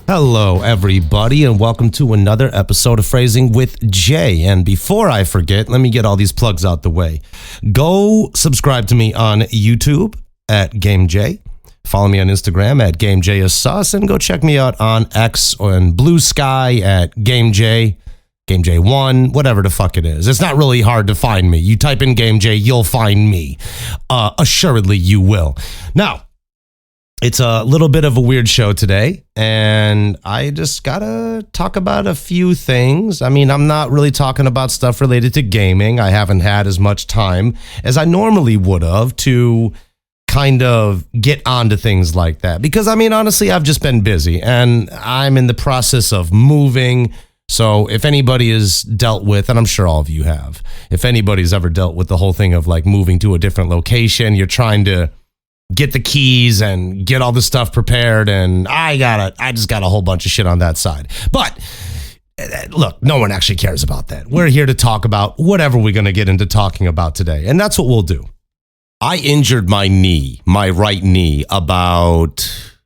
Hello, everybody, and welcome to another episode of Phrasing with Jay. And before I forget, let me get all these plugs out the way. Go subscribe to me on YouTube at GameJ. Follow me on Instagram at GameJIsSauce, and go check me out on X and Blue Sky at GameJ, GameJ1, whatever the fuck it is. It's not really hard to find me. You type in GameJ, you'll find me. Assuredly, you will. Now, it's a little bit of a weird show today, and I just gotta talk about a few things. I mean, I'm not really talking about stuff related to gaming. I haven't had as much time as I normally would have to kind of get onto things like that. Because, I mean, honestly, I've just been busy, and I'm in the process of moving. So if anybody has dealt with, and I'm sure all of you have, if anybody's ever dealt with the whole thing of like moving to a different location, you're trying to get the keys and get all the stuff prepared, and I just got a whole bunch of shit on that side. But look, no one actually cares about that. We're here to talk about whatever we're going to get into talking about today, and that's what we'll do. I injured my knee, my right knee, about,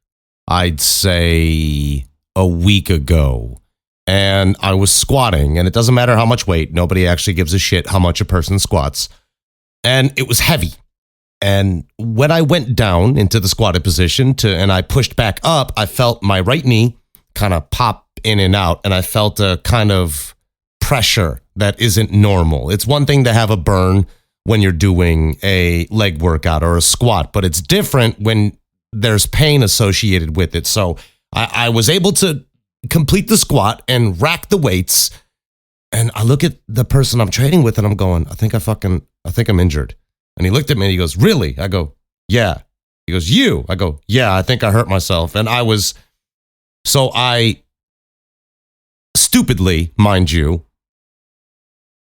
I'd say, a week ago. And I was squatting, and it doesn't matter how much weight. Nobody actually gives a shit how much a person squats. And it was heavy. And when I went down into the squatted position and I pushed back up, I felt my right knee kind of pop in and out, and I felt a kind of pressure that isn't normal. It's one thing to have a burn when you're doing a leg workout or a squat, but it's different when there's pain associated with it. So I was able to complete the squat and rack the weights, and I look at the person I'm training with, and I'm going, I think I'm injured. And he looked at me and he goes, really? I go, yeah. He goes, you? I go, yeah, I think I hurt myself. And so I stupidly, mind you,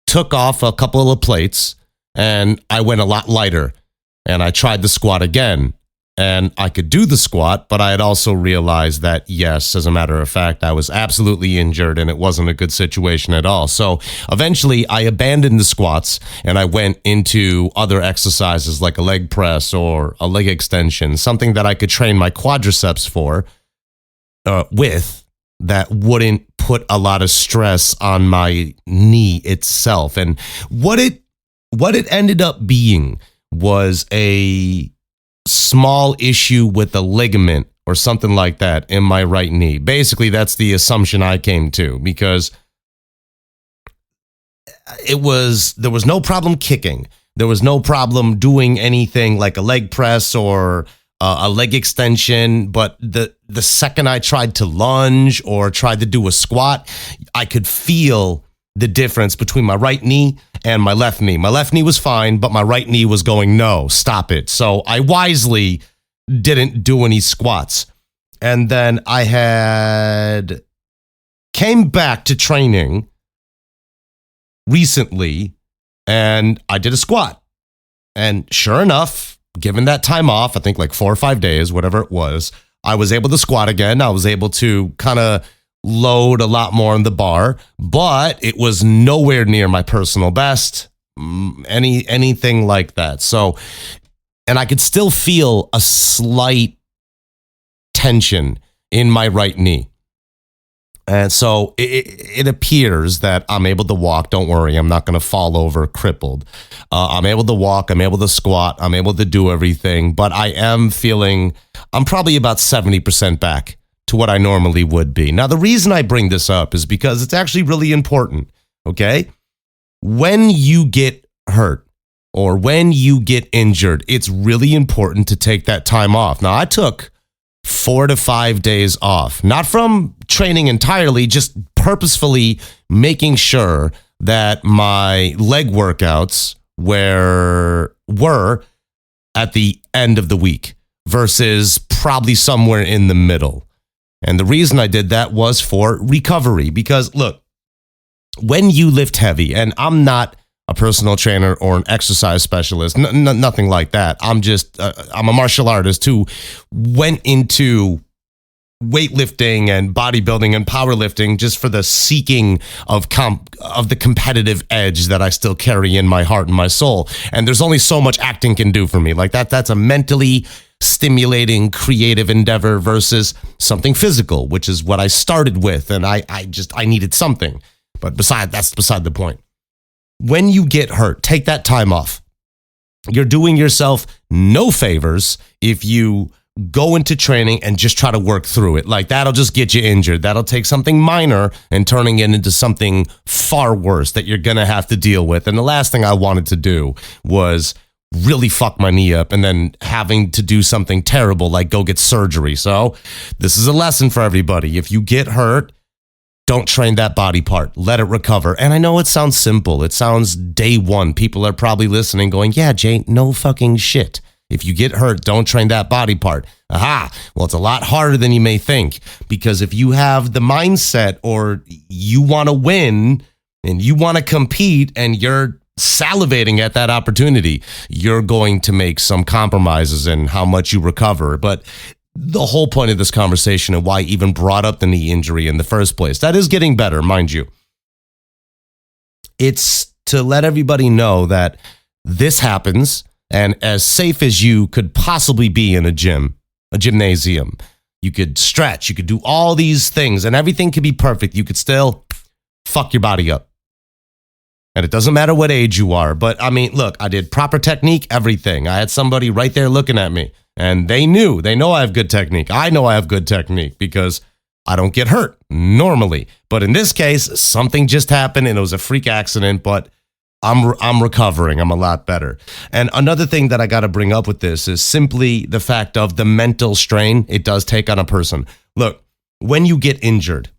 took off a couple of plates, and I went a lot lighter, and I tried the squat again, and I could do the squat, but I had also realized that, yes, as a matter of fact, I was absolutely injured, and it wasn't a good situation at all. So eventually I abandoned the squats, and I went into other exercises like a leg press or a leg extension, something that I could train my quadriceps with that wouldn't put a lot of stress on my knee itself. And what it ended up being was a small issue with a ligament or something like that in my right knee. Basically, that's the assumption I came to, because there was no problem kicking. There was no problem doing anything like a leg press or a leg extension. But the second I tried to lunge or tried to do a squat, I could feel the difference between my right knee and my left knee. My left knee was fine, but my right knee was going, no, stop it. So I wisely didn't do any squats. And then I came back to training recently, and I did a squat. And sure enough, given that time off, I think like 4 or 5 days, whatever it was, I was able to squat again. I was able to kind of load a lot more on the bar, but it was nowhere near my personal best, anything like that. So, and I could still feel a slight tension in my right knee. And so it appears that I'm able to walk. Don't worry, I'm not going to fall over crippled. I'm able to walk, I'm able to squat, I'm able to do everything, but I am feeling, I'm probably about 70% back to what I normally would be. Now, the reason I bring this up is because it's actually really important, okay? When you get hurt or when you get injured, it's really important to take that time off. Now, I took 4 to 5 days off, not from training entirely, just purposefully making sure that my leg workouts were at the end of the week versus probably somewhere in the middle. And the reason I did that was for recovery, because look, when you lift heavy, and I'm not a personal trainer or an exercise specialist, nothing like that. I'm a martial artist who went into weightlifting and bodybuilding and powerlifting just for the seeking of the competitive edge that I still carry in my heart and my soul. And there's only so much acting can do for me. Like that's a mentally stimulating creative endeavor versus something physical, which is what I started with. And I needed something. But that's beside the point. When you get hurt, take that time off. You're doing yourself no favors if you go into training and just try to work through it. Like, that'll just get you injured. That'll take something minor and turning it into something far worse that you're going to have to deal with. And the last thing I wanted to do was really fuck my knee up and then having to do something terrible like go get surgery. So this is a lesson for everybody. If you get hurt, don't train that body part. Let it recover. And I know it sounds simple. It sounds day one. People are probably listening going, yeah, Jay, no fucking shit. If you get hurt, don't train that body part. Aha. Well, it's a lot harder than you may think, because if you have the mindset or you want to win and you want to compete and you're salivating at that opportunity, you're going to make some compromises in how much you recover. But the whole point of this conversation and why I even brought up the knee injury in the first place, that is getting better, mind you. It's to let everybody know that this happens, and as safe as you could possibly be in a gymnasium, you could stretch, you could do all these things, and everything could be perfect. You could still fuck your body up. And it doesn't matter what age you are. But I mean, look, I did proper technique, everything. I had somebody right there looking at me. And they know I have good technique. I know I have good technique because I don't get hurt normally. But in this case, something just happened and it was a freak accident, but I'm recovering. I'm a lot better. And another thing that I got to bring up with this is simply the fact of the mental strain it does take on a person. Look, when you get injured,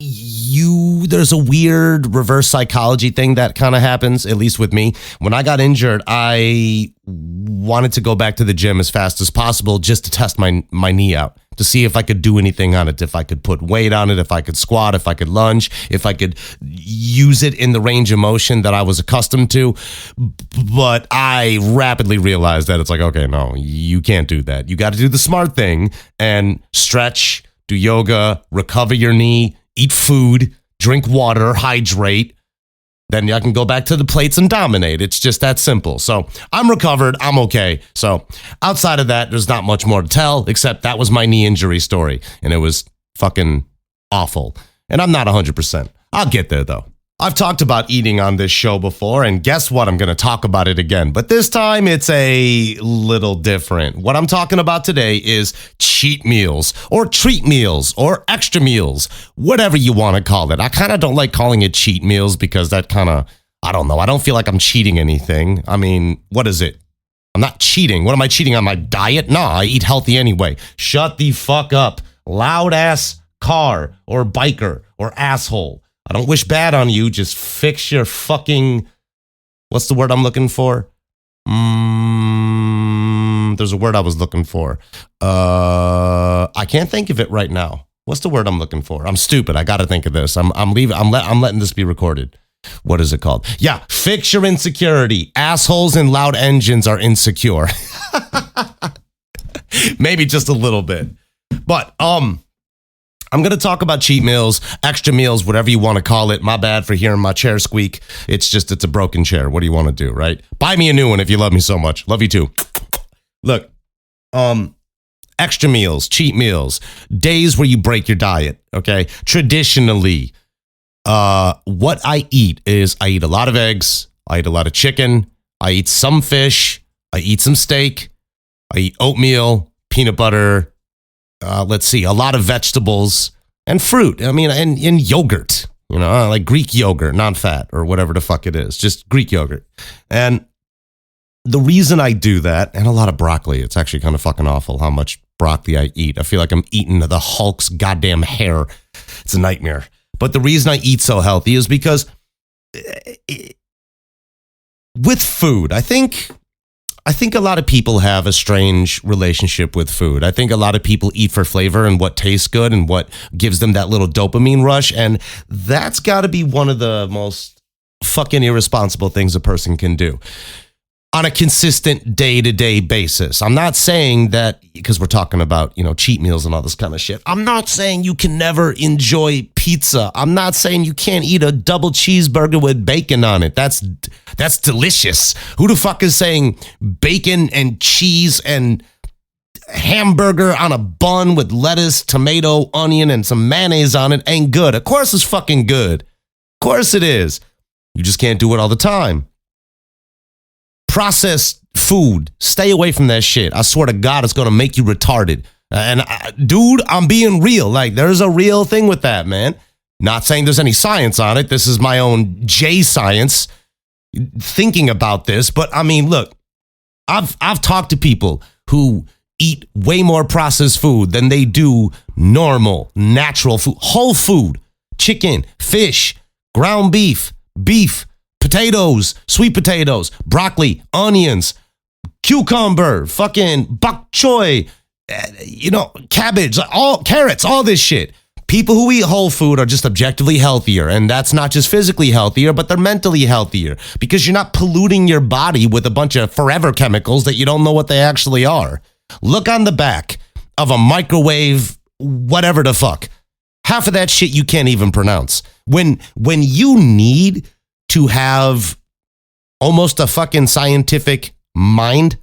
there's a weird reverse psychology thing that kind of happens, at least with me. When I got injured, I wanted to go back to the gym as fast as possible just to test my knee out, to see if I could do anything on it, if I could put weight on it, if I could squat, if I could lunge, if I could use it in the range of motion that I was accustomed to. But I rapidly realized that it's like, okay, no, you can't do that. You got to do the smart thing and stretch, do yoga, recover your knee, eat food, drink water, hydrate. Then I can go back to the plates and dominate. It's just that simple. So I'm recovered. I'm okay. So outside of that, there's not much more to tell, except that was my knee injury story. And it was fucking awful. And I'm not 100%. I'll get there, though. I've talked about eating on this show before, and guess what? I'm going to talk about it again. But this time, it's a little different. What I'm talking about today is cheat meals, or treat meals, or extra meals, whatever you want to call it. I kind of don't like calling it cheat meals because that kind of, I don't know. I don't feel like I'm cheating anything. I mean, what is it? I'm not cheating. What am I cheating on, my diet? No, I eat healthy anyway. Shut the fuck up, loud ass car or biker or asshole. I don't wish bad on you. Just fix your fucking, what's the word I'm looking for? There's a word I was looking for. I can't think of it right now. What's the word I'm looking for? I'm stupid. I got to think of this. I'm letting this be recorded. What is it called? Yeah, fix your insecurity. Assholes and loud engines are insecure. Maybe just a little bit. But I'm going to talk about cheat meals, extra meals, whatever you want to call it. My bad for hearing my chair squeak. It's a broken chair. What do you want to do, right? Buy me a new one if you love me so much. Love you too. Look, extra meals, cheat meals, days where you break your diet, okay? Traditionally, what I eat is I eat a lot of eggs, I eat a lot of chicken, I eat some fish, I eat some steak, I eat oatmeal, peanut butter, a lot of vegetables and fruit. I mean, and yogurt, like Greek yogurt, non-fat or whatever the fuck it is, just Greek yogurt. And the reason I do that, and a lot of broccoli, it's actually kind of fucking awful how much broccoli I eat. I feel like I'm eating the Hulk's goddamn hair. It's a nightmare. But the reason I eat so healthy is because with food, I think a lot of people have a strange relationship with food. I think a lot of people eat for flavor and what tastes good and what gives them that little dopamine rush. And that's got to be one of the most fucking irresponsible things a person can do on a consistent day-to-day basis. I'm not saying that, because we're talking about, cheat meals and all this kind of shit. I'm not saying you can never enjoy pizza. I'm not saying you can't eat a double cheeseburger with bacon on it. That's delicious. Who the fuck is saying bacon and cheese and hamburger on a bun with lettuce, tomato, onion, and some mayonnaise on it ain't good. Of course it's fucking good. Of course it is. You just can't do it all the time. Processed food. Stay away from that shit. I swear to God, it's going to make you retarded. Dude, I'm being real. Like, there's a real thing with that, man. Not saying there's any science on it. This is my own J science thinking about this. But I mean, look, I've talked to people who eat way more processed food than they do normal, natural food, whole food, chicken, fish, ground beef, potatoes, sweet potatoes, broccoli, onions, cucumber, fucking bok choy, cabbage, all carrots, all this shit. People who eat whole food are just objectively healthier, and that's not just physically healthier, but they're mentally healthier because you're not polluting your body with a bunch of forever chemicals that you don't know what they actually are. Look on the back of a microwave, whatever the fuck. Half of that shit you can't even pronounce. When you need to have almost a fucking scientific mind,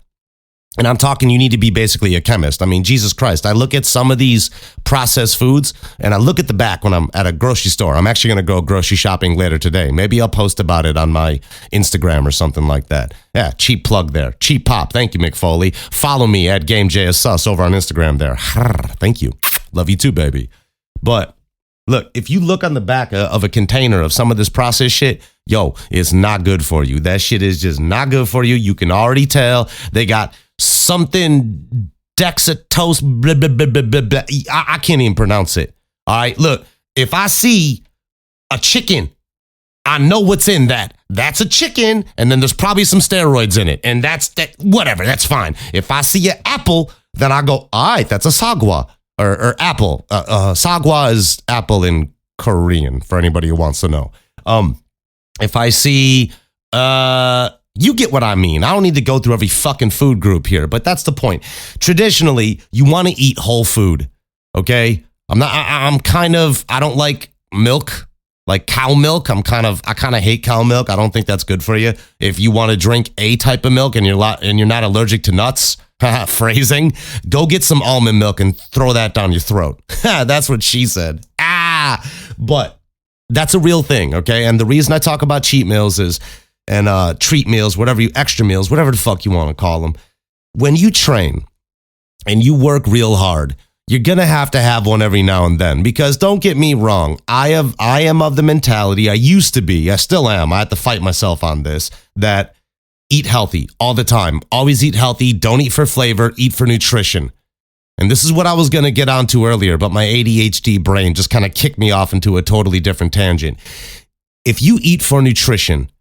and I'm talking you need to be basically a chemist. I mean, Jesus Christ, I look at some of these processed foods and I look at the back when I'm at a grocery store. I'm actually going to go grocery shopping later today. Maybe I'll post about it on my Instagram or something like that. Yeah, cheap plug there. Cheap pop. Thank you, Mick Foley. Follow me at GameJSUS over on Instagram there. Thank you. Love you too, baby. But look, if you look on the back of a container of some of this processed shit, yo, it's not good for you. That shit is just not good for you. You can already tell they got something dextrose, blah, blah, blah, blah, blah, blah. I can't even pronounce it. All right, look, if I see a chicken, I know what's in that. That's a chicken, and then there's probably some steroids in it, and that's that. Whatever, that's fine. If I see an apple, then I go, all right, that's a sagwa or apple. Sagwa is apple in Korean for anybody who wants to know. If I see you get what I mean. I don't need to go through every fucking food group here, but that's the point. Traditionally, you want to eat whole food, okay? I don't like milk, like cow milk. I kind of hate cow milk. I don't think that's good for you. If you want to drink a type of milk and you're not allergic to nuts, phrasing, go get some almond milk and throw that down your throat. That's what she said. But that's a real thing, okay? And the reason I talk about cheat meals and treat meals, extra meals, whatever the fuck you want to call them. When you train and you work real hard, you're going to have one every now and then, because don't get me wrong. I am of the mentality, I used to be, I still am. I have to fight myself on this, that eat healthy all the time. Always eat healthy. Don't eat for flavor, eat for nutrition. And this is what I was going to get onto earlier, but my ADHD brain just kind of kicked me off into a totally different tangent. If you eat for nutrition,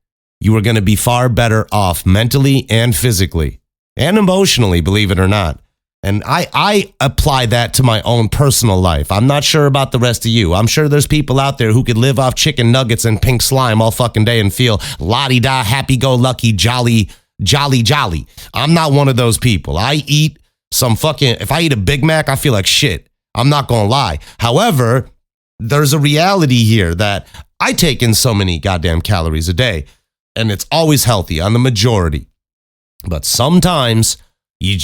you are going to be far better off mentally and physically and emotionally, believe it or not. And I apply that to my own personal life. I'm not sure about the rest of you. I'm sure there's people out there who could live off chicken nuggets and pink slime all fucking day and feel la-di-da, happy-go-lucky, jolly. I'm not one of those people. If I eat a Big Mac, I feel like shit. I'm not going to lie. However, there's a reality here that I take in so many goddamn calories a day. And it's always healthy on the majority. But sometimes I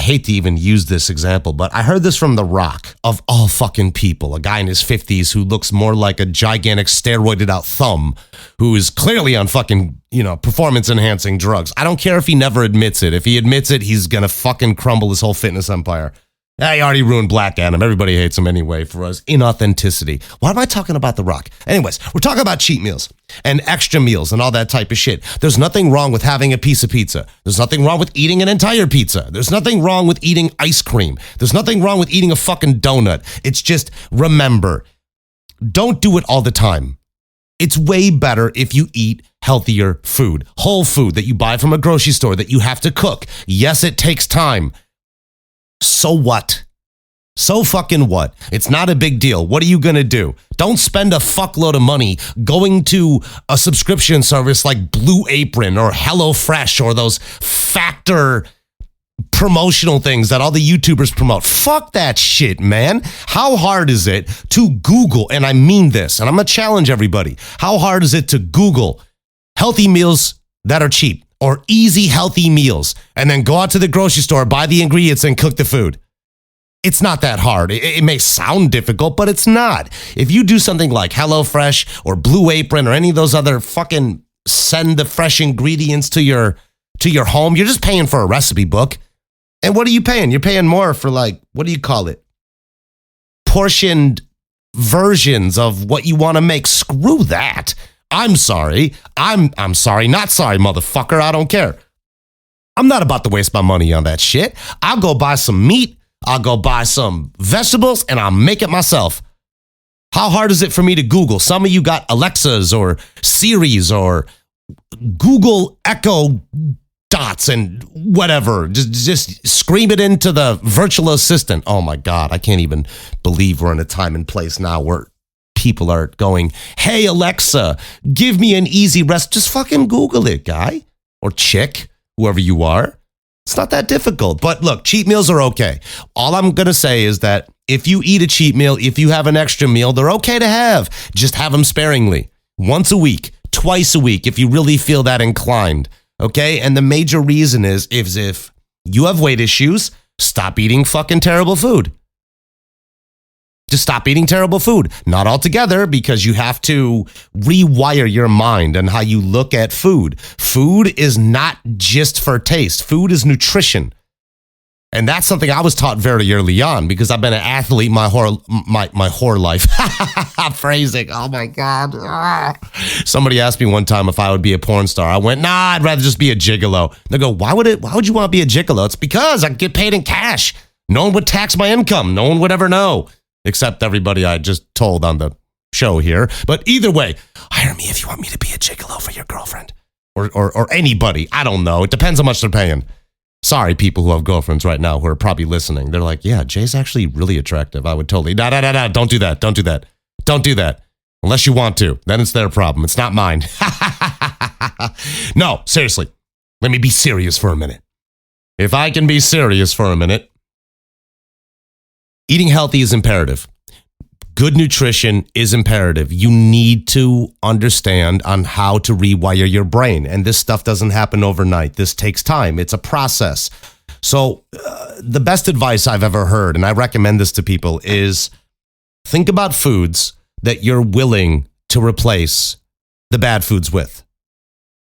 hate to even use this example, but I heard this from The Rock, of all fucking people, a guy in his 50s who looks more like a gigantic steroided out thumb, who is clearly on fucking, performance enhancing drugs. I don't care if he never admits it. If he admits it, he's going to fucking crumble his whole fitness empire. He already ruined Black Adam. Everybody hates him anyway for his inauthenticity. Why am I talking about The Rock? Anyways, we're talking about cheat meals and extra meals and all that type of shit. There's nothing wrong with having a piece of pizza. There's nothing wrong with eating an entire pizza. There's nothing wrong with eating ice cream. There's nothing wrong with eating a fucking donut. It's just, remember, don't do it all the time. It's way better if you eat healthier food, whole food that you buy from a grocery store that you have to cook. Yes, it takes time. So what? So fucking what? It's not a big deal. What are you going to do? Don't spend a fuckload of money going to a subscription service like Blue Apron or HelloFresh or those Factor promotional things that all the YouTubers promote. Fuck that shit, man. How hard is it to Google, and I mean this, and I'm going to challenge everybody. How hard is it to Google healthy meals that are cheap? or easy, healthy meals, and then go out to the grocery store, buy the ingredients, and cook the food. It's not that hard. It may sound difficult, but it's not. If you do something like HelloFresh or Blue Apron or any of those other fucking send the fresh ingredients to your home, you're just paying for a recipe book. And what are you paying? You're paying more for, like, what do you call it? Portioned versions of what you want to make. Screw that. I'm sorry. I'm sorry, not sorry, motherfucker. I don't care. I'm not about to waste my money on that shit. I'll go buy some meat. I'll go buy some vegetables and I'll make it myself. How hard is it for me to Google? Some of you got Alexas or Siris or Google Echo Dots and whatever. Just scream it into the virtual assistant. Oh my God, I can't even believe we're in a time and place now where people are going, hey Alexa, give me an easy rest. Just fucking Google it, guy or chick, whoever you are. It's not that difficult. But look, cheat meals are okay. All I'm going to say is that if you eat a cheat meal, if you have an extra meal, they're okay to have. Just have them sparingly. Once a week, twice a week, if you really feel that inclined. Okay? And the major reason is if you have weight issues, stop eating fucking terrible food. Just stop eating terrible food. Not altogether, because you have to rewire your mind and how you look at food. Food is not just for taste. Food is nutrition. And that's something I was taught very early on because I've been an athlete my whole life. Phrasing. Oh my God. Somebody asked me one time if I would be a porn star. I went, nah, I'd rather just be a gigolo. They go, why would you want to be a gigolo? It's because I get paid in cash. No one would tax my income. No one would ever know. Except everybody I just told on the show here. But either way, hire me if you want me to be a gigolo for your girlfriend. Or anybody. I don't know. It depends how much they're paying. Sorry, people who have girlfriends right now who are probably listening. They're like, yeah, Jay's actually really attractive. I would totally, no, don't do that. Don't do that. Don't do that. Unless you want to. Then it's their problem. It's not mine. No, seriously. Let me be serious for a minute. If I can be serious for a minute. Eating healthy is imperative. Good nutrition is imperative. You need to understand on how to rewire your brain. And this stuff doesn't happen overnight. This takes time. It's a process. So the best advice I've ever heard, and I recommend this to people, is think about foods that you're willing to replace the bad foods with.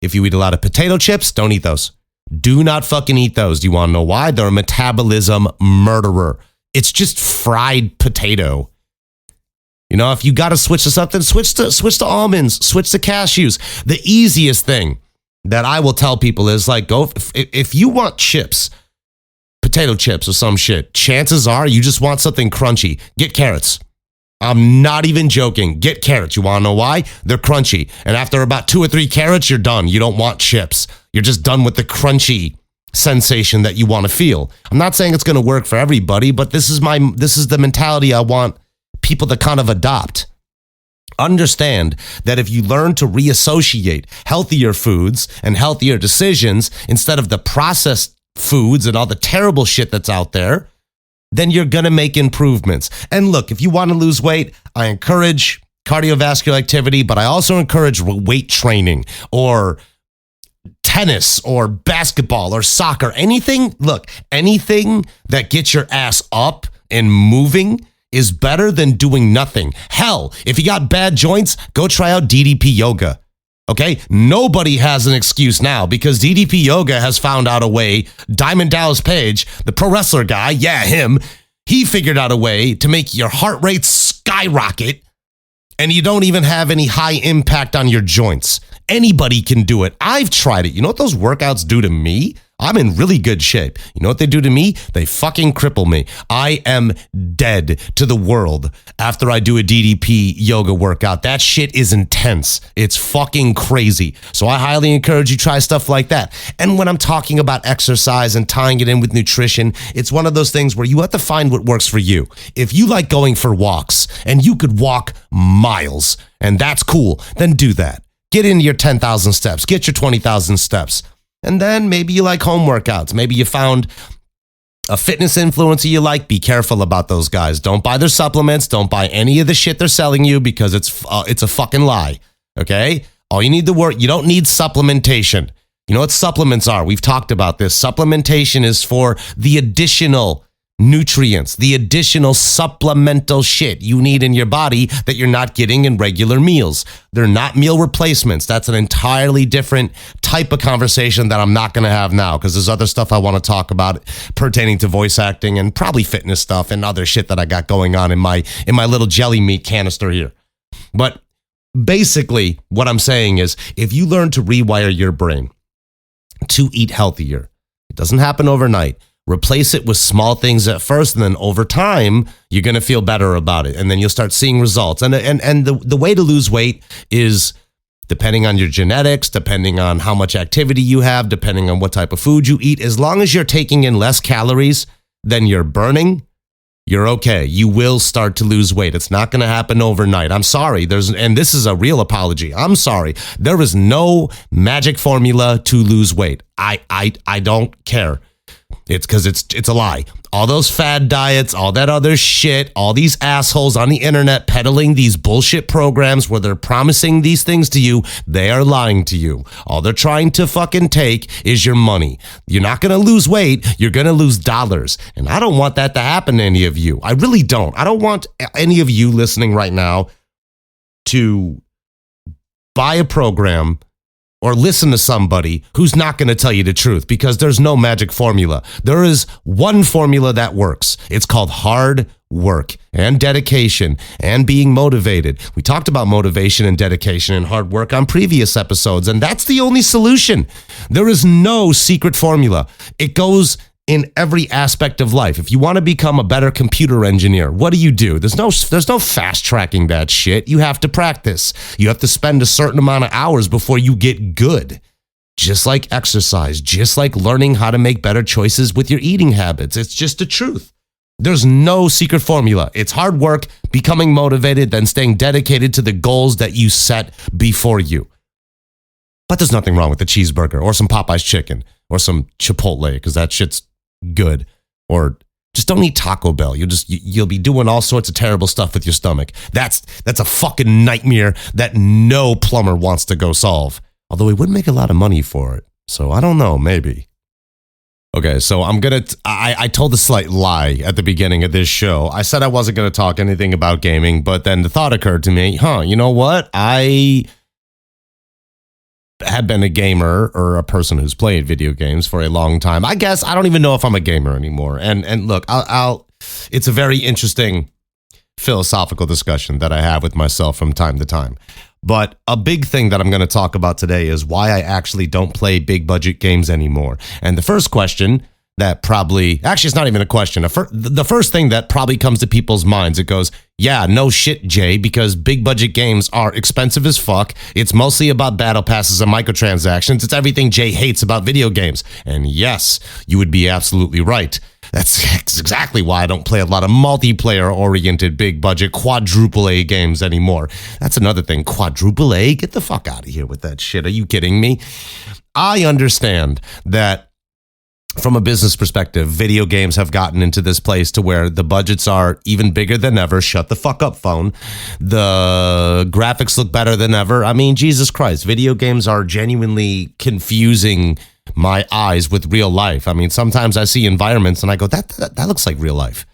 If you eat a lot of potato chips, don't eat those. Do not fucking eat those. Do you want to know why? They're a metabolism murderer. It's just fried potato. You know, if you got to switch to something, switch to almonds, switch to cashews. The easiest thing that I will tell people is like, go if you want chips, potato chips or some shit, chances are you just want something crunchy. Get carrots. I'm not even joking. Get carrots. You want to know why? They're crunchy. And after about 2 or 3 carrots, you're done. You don't want chips. You're just done with the crunchy sensation that you want to feel. I'm not saying it's going to work for everybody, but this is the mentality I want people to kind of adopt. Understand that if you learn to reassociate healthier foods and healthier decisions instead of the processed foods and all the terrible shit that's out there, then you're going to make improvements. And look, if you want to lose weight, I encourage cardiovascular activity, but I also encourage weight training or tennis or basketball or soccer, anything that gets your ass up and moving is better than doing nothing. Hell, if you got bad joints, go try out DDP yoga. Okay? Nobody has an excuse now because DDP yoga has found out a way. Diamond Dallas Page, the pro wrestler guy, him, he figured out a way to make your heart rate skyrocket and you don't even have any high impact on your joints. Anybody can do it. I've tried it. You know what those workouts do to me? I'm in really good shape. You know what they do to me? They fucking cripple me. I am dead to the world after I do a DDP yoga workout. That shit is intense. It's fucking crazy. So I highly encourage you try stuff like that. And when I'm talking about exercise and tying it in with nutrition, it's one of those things where you have to find what works for you. If you like going for walks and you could walk miles and that's cool, then do that. Get into your 10,000 steps. Get your 20,000 steps. And then maybe you like home workouts. Maybe you found a fitness influencer you like. Be careful about those guys. Don't buy their supplements. Don't buy any of the shit they're selling you because it's a fucking lie. Okay? All you need you don't need supplementation. You know what supplements are? We've talked about this. Supplementation is for the additional nutrients, the additional supplemental shit you need in your body that you're not getting in regular meals. They're not meal replacements. That's an entirely different type of conversation that I'm not going to have now, because there's other stuff I want to talk about pertaining to voice acting and probably fitness stuff and other shit that I got going on in my little jelly meat canister here. But basically what I'm saying is, if you learn to rewire your brain to eat healthier, it doesn't happen overnight. Replace it with small things at first, and then over time, you're going to feel better about it. And then you'll start seeing results. And the way to lose weight is depending on your genetics, depending on how much activity you have, depending on what type of food you eat. As long as you're taking in less calories than you're burning, you're okay. You will start to lose weight. It's not going to happen overnight. I'm sorry. And this is a real apology. I'm sorry. There is no magic formula to lose weight. I don't care. It's because it's a lie. All those fad diets, all that other shit, all these assholes on the internet peddling these bullshit programs where they're promising these things to you, they are lying to you. All they're trying to fucking take is your money. You're not going to lose weight. You're going to lose dollars. And I don't want that to happen to any of you. I really don't. I don't want any of you listening right now to buy a program or listen to somebody who's not going to tell you the truth, because there's no magic formula. There is one formula that works. It's called hard work and dedication and being motivated. We talked about motivation and dedication and hard work on previous episodes, and that's the only solution. There is no secret formula. It goes in every aspect of life. If you want to become a better computer engineer, what do? There's no fast tracking that shit. You have to practice. You have to spend a certain amount of hours before you get good. Just like exercise, just like learning how to make better choices with your eating habits. It's just the truth. There's no secret formula. It's hard work, becoming motivated, then staying dedicated to the goals that you set before you. But there's nothing wrong with a cheeseburger or some Popeye's chicken or some Chipotle, because that shit's good. Or just don't eat Taco Bell. You'll be doing all sorts of terrible stuff with your stomach. That's a fucking nightmare that no plumber wants to go solve. Although he would make a lot of money for it. So I don't know, maybe. Okay, so I told a slight lie at the beginning of this show. I said I wasn't going to talk anything about gaming, but then the thought occurred to me, you know what? I have been a gamer, or a person who's played video games for a long time. I guess I don't even know if I'm a gamer anymore. And look, it's a very interesting philosophical discussion that I have with myself from time to time. But a big thing that I'm going to talk about today is why I actually don't play big budget games anymore. And the first question that it's not even a question. The first thing that probably comes to people's minds, it goes, yeah, no shit, Jay, because big budget games are expensive as fuck. It's mostly about battle passes and microtransactions. It's everything Jay hates about video games. And yes, you would be absolutely right. That's exactly why I don't play a lot of multiplayer-oriented, big-budget, quadruple A games anymore. That's another thing. Quadruple A? Get the fuck out of here with that shit. Are you kidding me? I understand that from a business perspective, video games have gotten into this place to where the budgets are even bigger than ever. Shut the fuck up, phone. The graphics look better than ever. I mean, Jesus Christ, video games are genuinely confusing my eyes with real life. I mean, sometimes I see environments and I go, that looks like real life.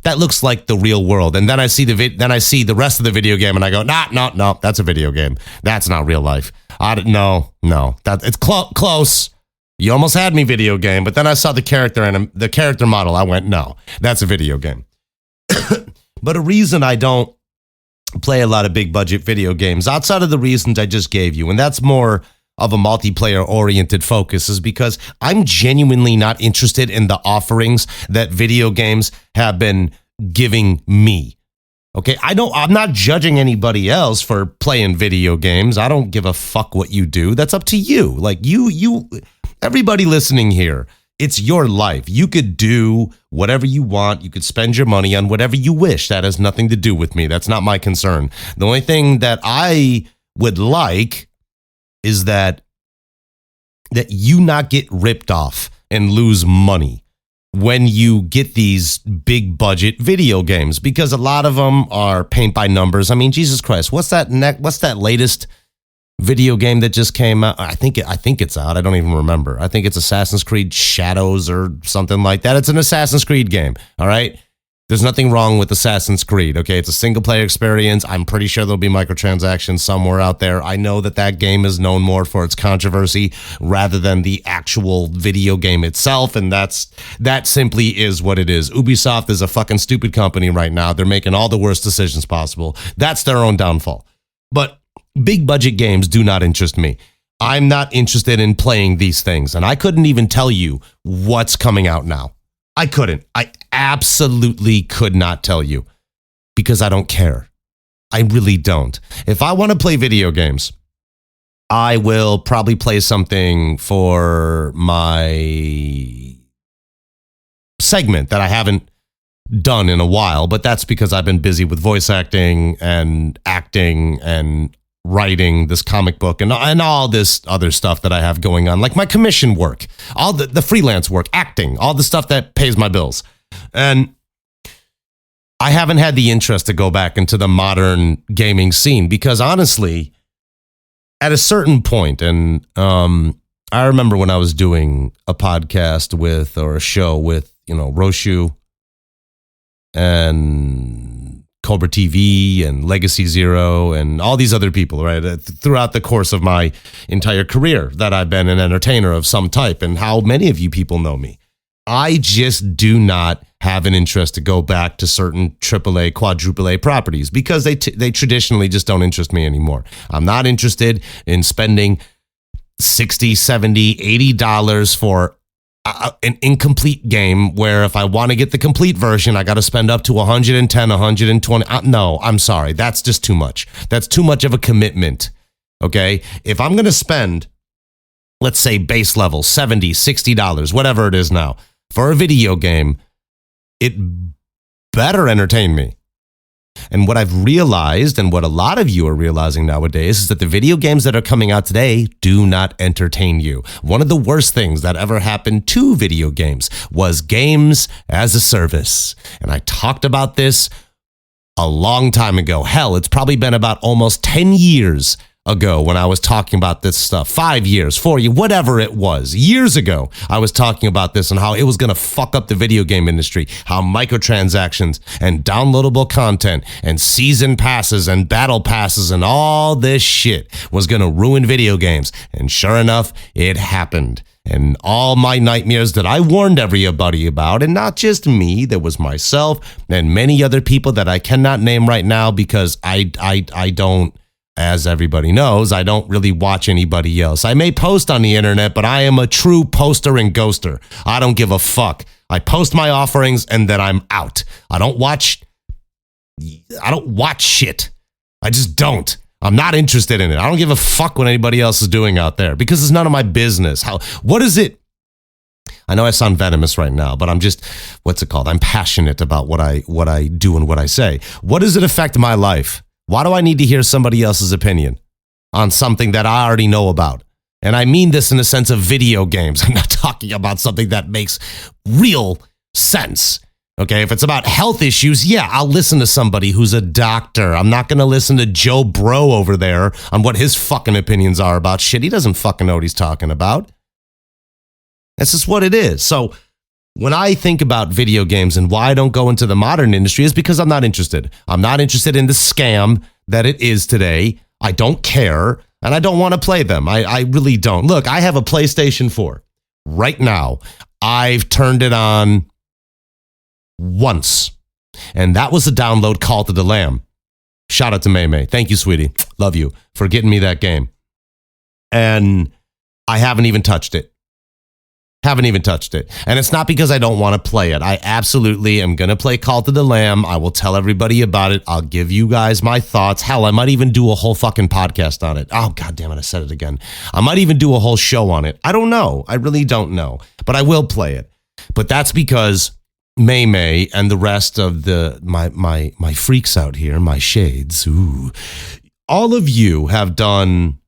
That looks like the real world. And then I see the rest of the video game and I go, no, that's a video game. That's not real life. No, it's close. You almost had me, video game, but then I saw the character and the character model. I went, no, that's a video game. But a reason I don't play a lot of big budget video games, outside of the reasons I just gave you, and that's more of a multiplayer-oriented focus, is because I'm genuinely not interested in the offerings that video games have been giving me. Okay, I'm not judging anybody else for playing video games. I don't give a fuck what you do. That's up to you. Like everybody listening here, it's your life. You could do whatever you want. You could spend your money on whatever you wish. That has nothing to do with me. That's not my concern. The only thing that I would like is that you not get ripped off and lose money when you get these big budget video games, because a lot of them are paint by numbers. I mean, Jesus Christ, what's that latest video game that just came out. I think it's out. I don't even remember. I think it's Assassin's Creed Shadows or something like that. It's an Assassin's Creed game. All right. There's nothing wrong with Assassin's Creed. Okay. It's a single player experience. I'm pretty sure there'll be microtransactions somewhere out there. I know that game is known more for its controversy rather than the actual video game itself. And that simply is what it is. Ubisoft is a fucking stupid company right now. They're making all the worst decisions possible. That's their own downfall. But big budget games do not interest me. I'm not interested in playing these things. And I couldn't even tell you what's coming out now. I couldn't. I absolutely could not tell you because I don't care. I really don't. If I want to play video games, I will probably play something for my segment that I haven't done in a while, but that's because I've been busy with voice acting and writing this comic book and all this other stuff that I have going on, like my commission work, all the freelance work, acting, all the stuff that pays my bills. And I haven't had the interest to go back into the modern gaming scene because honestly, at a certain point, and I remember when I was doing a podcast or a show with, Roshu and Cobra TV and Legacy Zero and all these other people, right? Throughout the course of my entire career that I've been an entertainer of some type, and how many of you people know me. I just do not have an interest to go back to certain AAA, quadruple A properties because they traditionally just don't interest me anymore. I'm not interested in spending $60, $70, $80 for an incomplete game where if I want to get the complete version, I got to spend up to 110, 120. No, I'm sorry. That's just too much. That's too much of a commitment. Okay. If I'm going to spend, let's say base level, $70, $60, whatever it is now for a video game, it better entertain me. And what I've realized, and what a lot of you are realizing nowadays, is that the video games that are coming out today do not entertain you. One of the worst things that ever happened to video games was games as a service. And I talked about this a long time ago. Hell, it's probably been about almost 10 years ago when I was talking about this stuff. 5 years, 4 years, whatever it was. Years ago, I was talking about this and how it was going to fuck up the video game industry, how microtransactions and downloadable content and season passes and battle passes and all this shit was going to ruin video games. And sure enough, it happened. And all my nightmares that I warned everybody about, and not just me, there was myself and many other people that I cannot name right now because I don't, as everybody knows, I don't really watch anybody else. I may post on the internet, but I am a true poster and ghoster. I don't give a fuck. I post my offerings and then I'm out. I don't watch shit. I just don't. I'm not interested in it. I don't give a fuck what anybody else is doing out there because it's none of my business. What is it? I know I sound venomous right now, but I'm just, what's it called? I'm passionate about what I do and what I say. What does it affect my life? Why do I need to hear somebody else's opinion on something that I already know about? And I mean this in the sense of video games. I'm not talking about something that makes real sense. Okay, if it's about health issues, yeah, I'll listen to somebody who's a doctor. I'm not going to listen to Joe Bro over there on what his fucking opinions are about shit. He doesn't fucking know what he's talking about. That's just what it is. So when I think about video games and why I don't go into the modern industry is because I'm not interested. I'm not interested in the scam that it is today. I don't care, and I don't want to play them. I really don't. Look, I have a PlayStation 4 right now. I've turned it on once, and that was a download Call to the Lamb. Shout out to May May. Thank you, sweetie. Love you for getting me that game. And I haven't even touched it. Haven't even touched it. And it's not because I don't want to play it. I absolutely am going to play Call to the Lamb. I will tell everybody about it. I'll give you guys my thoughts. Hell, I might even do a whole fucking podcast on it. Oh, God damn it. I said it again. I might even do a whole show on it. I don't know. I really don't know. But I will play it. But that's because May May and the rest of my freaks out here, my shades, all of you have done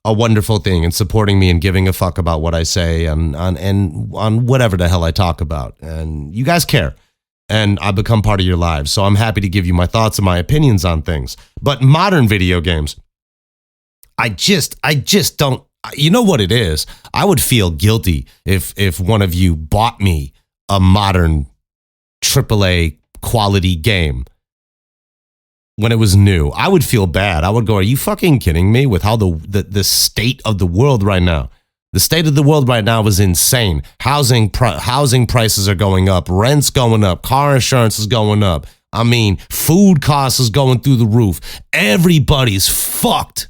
a wonderful thing in supporting me and giving a fuck about what I say and on whatever the hell I talk about. And you guys care. And I've become part of your lives. So I'm happy to give you my thoughts and my opinions on things. But modern video games, I just don't. You know what it is? I would feel guilty if one of you bought me a modern AAA quality game when it was new. I would feel bad. I would go, are you fucking kidding me with how the state of the world right now? The state of the world right now is insane. Housing prices are going up. Rent's going up. Car insurance is going up. I mean, food costs is going through the roof. Everybody's fucked.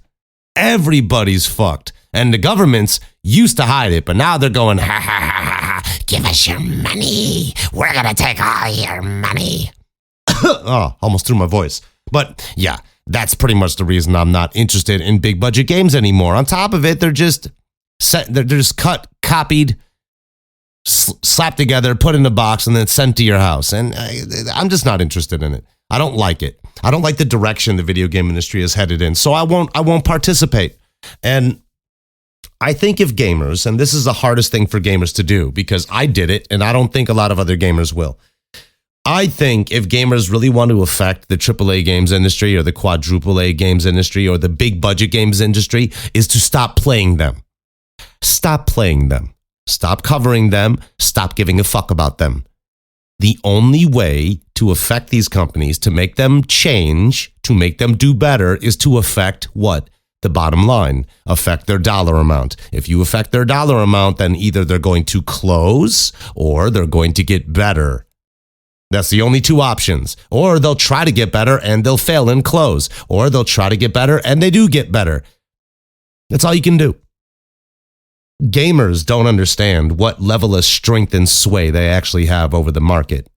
Everybody's fucked. And the governments used to hide it, but now they're going, ha, ha, ha, ha, ha. Give us your money. We're going to take all your money. Oh, almost threw my voice. But yeah, that's pretty much the reason I'm not interested in big budget games anymore. On top of it, they're just cut, copied, slapped together, put in a box, and then sent to your house. And I'm just not interested in it. I don't like it. I don't like the direction the video game industry is headed in. So I won't participate. And I think if gamers, and this is the hardest thing for gamers to do because I did it and I don't think a lot of other gamers will. I think if gamers really want to affect the AAA games industry or the quadruple A games industry or the big budget games industry is to stop playing them. Stop playing them. Stop covering them. Stop giving a fuck about them. The only way to affect these companies, to make them change, to make them do better is to affect what? The bottom line, affect their dollar amount. If you affect their dollar amount, then either they're going to close or they're going to get better. That's the only two options. Or they'll try to get better and they'll fail and close. Or they'll try to get better and they do get better. That's all you can do. Gamers don't understand what level of strength and sway they actually have over the market.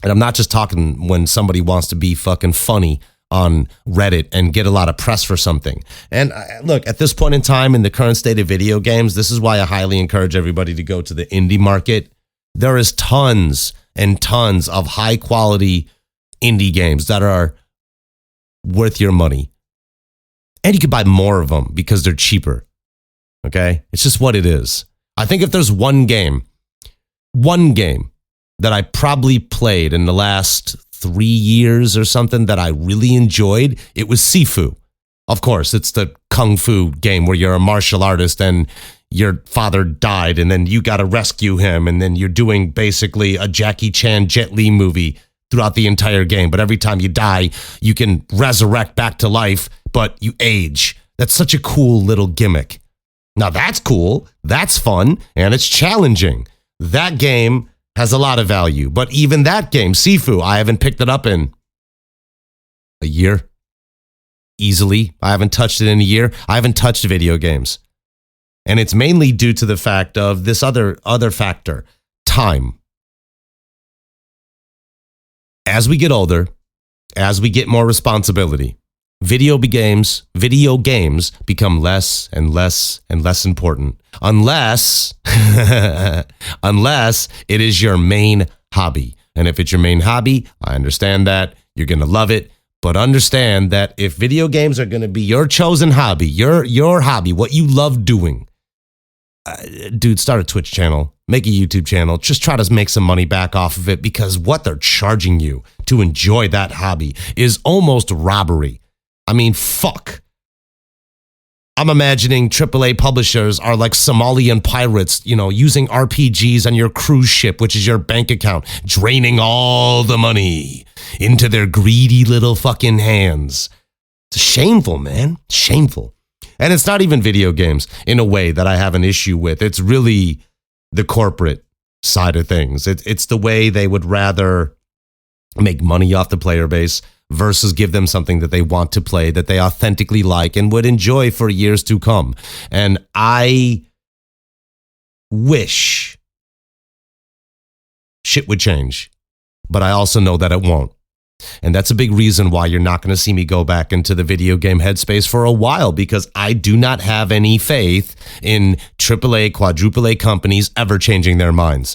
And I'm not just talking when somebody wants to be fucking funny on Reddit and get a lot of press for something. And look, at this point in time, in the current state of video games, this is why I highly encourage everybody to go to the indie market. There is tons and tons of high quality indie games that are worth your money. And you can buy more of them because they're cheaper. Okay? It's just what it is. I think if there's one game that I probably played in the last 3 years or something that I really enjoyed, it was Sifu. Of course, it's the kung fu game where you're a martial artist and your father died and then you got to rescue him and then you're doing basically a Jackie Chan Jet Li movie throughout the entire game. But every time you die, you can resurrect back to life, but you age. That's such a cool little gimmick. Now that's cool, that's fun, and it's challenging. That game has a lot of value. But even that game, Sifu, I haven't picked it up in a year. Easily. I haven't touched it in a year. I haven't touched video games. And it's mainly due to the fact of this other factor, time. As we get older, as we get more responsibility, video games become less and less and less important. Unless it is your main hobby. And if it's your main hobby, I understand that. You're going to love it. But understand that if video games are going to be your chosen hobby, your hobby, what you love doing, dude, start a Twitch channel, make a YouTube channel, just try to make some money back off of it because what they're charging you to enjoy that hobby is almost robbery. I mean, fuck. I'm imagining AAA publishers are like Somalian pirates, using RPGs on your cruise ship, which is your bank account, draining all the money into their greedy little fucking hands. It's shameful, man. Shameful. And it's not even video games in a way that I have an issue with. It's really the corporate side of things. It's the way they would rather make money off the player base versus give them something that they want to play, that they authentically like and would enjoy for years to come. And I wish shit would change, but I also know that it won't. And that's a big reason why you're not going to see me go back into the video game headspace for a while, because I do not have any faith in AAA, quadruple A companies ever changing their minds.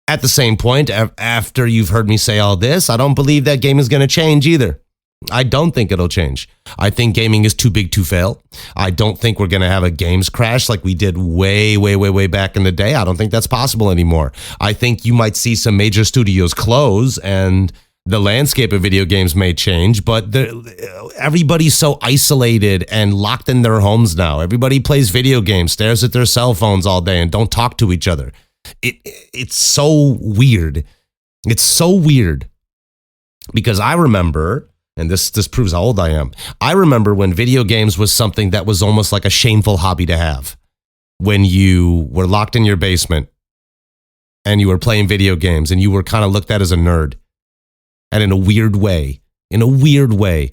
At the same point, after you've heard me say all this, I don't believe that game is going to change either. I don't think it'll change. I think gaming is too big to fail. I don't think we're going to have a games crash like we did way, way, way, way back in the day. I don't think that's possible anymore. I think you might see some major studios close and The landscape of video games may change, but everybody's so isolated and locked in their homes now. Everybody plays video games, stares at their cell phones all day, and don't talk to each other. It's so weird. It's so weird because I remember, and this proves how old I am, I remember when video games was something that was almost like a shameful hobby to have. When you were locked in your basement and you were playing video games and you were kind of looked at as a nerd. And in a weird way,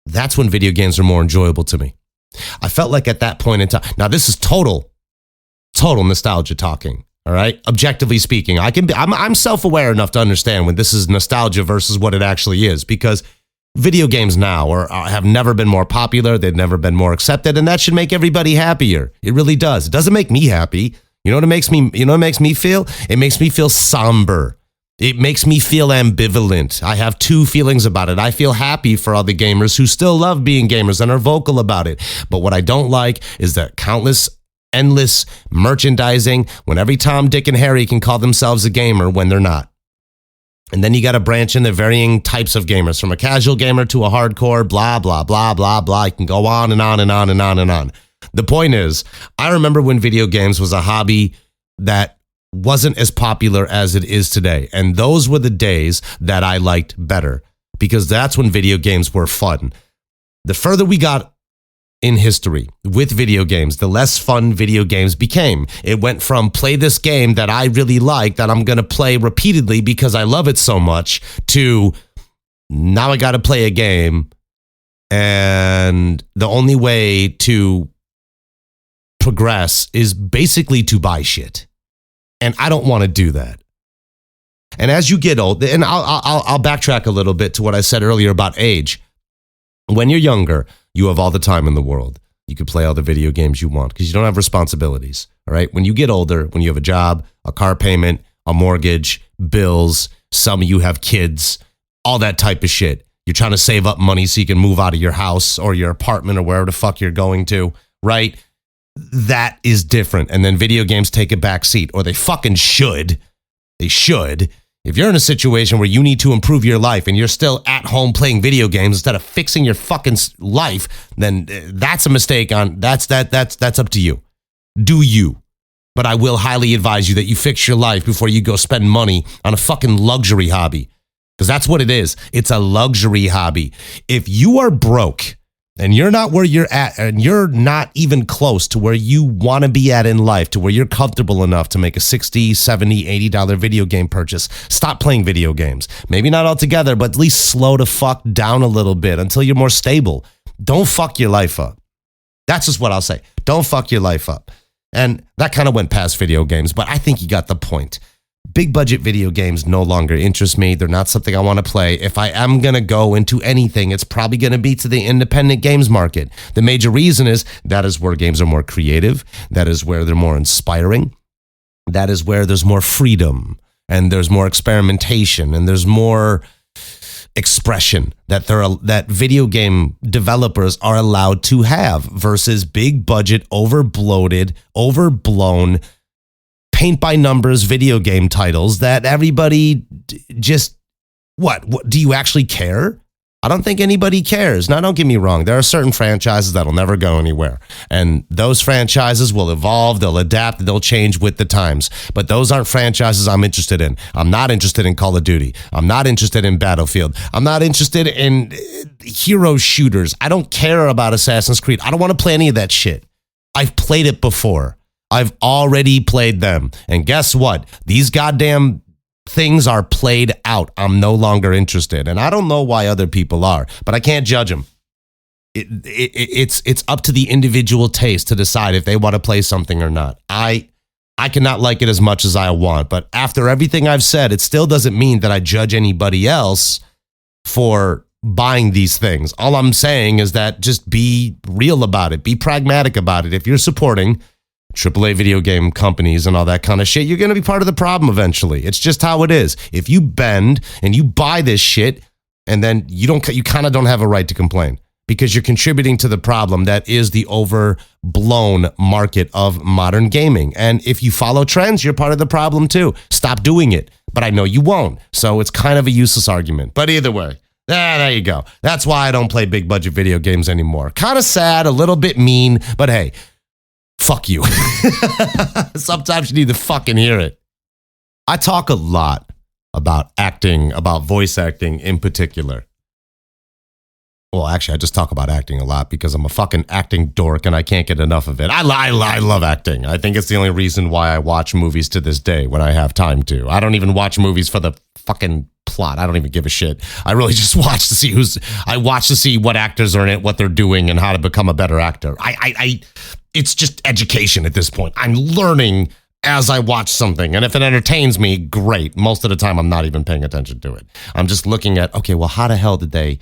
that's when video games are more enjoyable to me. I felt like at that point in time, now this is total nostalgia talking, all right? Objectively speaking, I'm self-aware enough to understand when this is nostalgia versus what it actually is, because video games now have never been more popular, they've never been more accepted, and that should make everybody happier. It really does. It doesn't make me happy. You know what it makes me feel? It makes me feel somber. It makes me feel ambivalent. I have two feelings about it. I feel happy for all the gamers who still love being gamers and are vocal about it. But what I don't like is that endless merchandising when every Tom, Dick, and Harry can call themselves a gamer when they're not. And then you got to branch in the varying types of gamers, from a casual gamer to a hardcore, blah, blah, blah, blah, blah. You can go on and on and on and on and on. The point is, I remember when video games was a hobby that wasn't as popular as it is today. And those were the days that I liked better, because that's when video games were fun. The further we got in history with video games, the less fun video games became. It went from play this game that I really like, that I'm going to play repeatedly because I love it so much, to now I got to play a game and the only way to progress is basically to buy shit. And I don't want to do that. And as you get old, and I'll backtrack a little bit to what I said earlier about age. When you're younger, you have all the time in the world. You can play all the video games you want because you don't have responsibilities. All right. When you get older, when you have a job, a car payment, a mortgage, bills, some of you have kids, all that type of shit. You're trying to save up money so you can move out of your house or your apartment or wherever the fuck you're going to, right? That is different. And then video games take a back seat, or they fucking should. They should. If you're in a situation where you need to improve your life and you're still at home playing video games instead of fixing your fucking life, then that's a mistake. That's up to you. Do you? But I will highly advise you that you fix your life before you go spend money on a fucking luxury hobby. Because that's what it is. It's a luxury hobby. If you are broke and you're not where you're at, and you're not even close to where you want to be at in life, to where you're comfortable enough to make a $60, $70, $80 video game purchase, stop playing video games. Maybe not altogether, but at least slow the fuck down a little bit until you're more stable. Don't fuck your life up. That's just what I'll say. Don't fuck your life up. And that kind of went past video games, but I think you got the point. Big budget video games no longer interest me. They're not something I want to play. If I am going to go into anything, it's probably going to be to the independent games market. The major reason is that is where games are more creative. That is where they're more inspiring. That is where there's more freedom and there's more experimentation and there's more expression that video game developers are allowed to have versus big budget, overbloated, overblown, paint by numbers video game titles that everybody just, what do you actually care? I don't think anybody cares. Now, don't get me wrong. There are certain franchises that'll never go anywhere. And those franchises will evolve, they'll adapt, they'll change with the times. But those aren't franchises I'm interested in. I'm not interested in Call of Duty. I'm not interested in Battlefield. I'm not interested in hero shooters. I don't care about Assassin's Creed. I don't want to play any of that shit. I've played it before. I've already played them. And guess what? These goddamn things are played out. I'm no longer interested. And I don't know why other people are, but I can't judge them. It's up to the individual taste to decide if they want to play something or not. I cannot like it as much as I want, but after everything I've said, it still doesn't mean that I judge anybody else for buying these things. All I'm saying is that just be real about it. Be pragmatic about it. If you're supporting AAA video game companies and all that kind of shit, you're going to be part of the problem eventually. It's just how it is. If you bend and you buy this shit and then you kind of don't have a right to complain, because you're contributing to the problem that is the overblown market of modern gaming. And if you follow trends, you're part of the problem too. Stop doing it. But I know you won't. So it's kind of a useless argument. But either way, there you go. That's why I don't play big budget video games anymore. Kind of sad, a little bit mean, but hey, fuck you. Sometimes you need to fucking hear it. I talk a lot about acting, about voice acting in particular. Well, actually, I just talk about acting a lot because I'm a fucking acting dork and I can't get enough of it. I love acting. I think it's the only reason why I watch movies to this day when I have time to. I don't even watch movies for the fucking plot. I don't even give a shit. I really just watch to see what actors are in it, what they're doing, and how to become a better actor. It's just education at this point. I'm learning as I watch something. And if it entertains me, great. Most of the time, I'm not even paying attention to it. I'm just looking at, okay, well, how the hell did they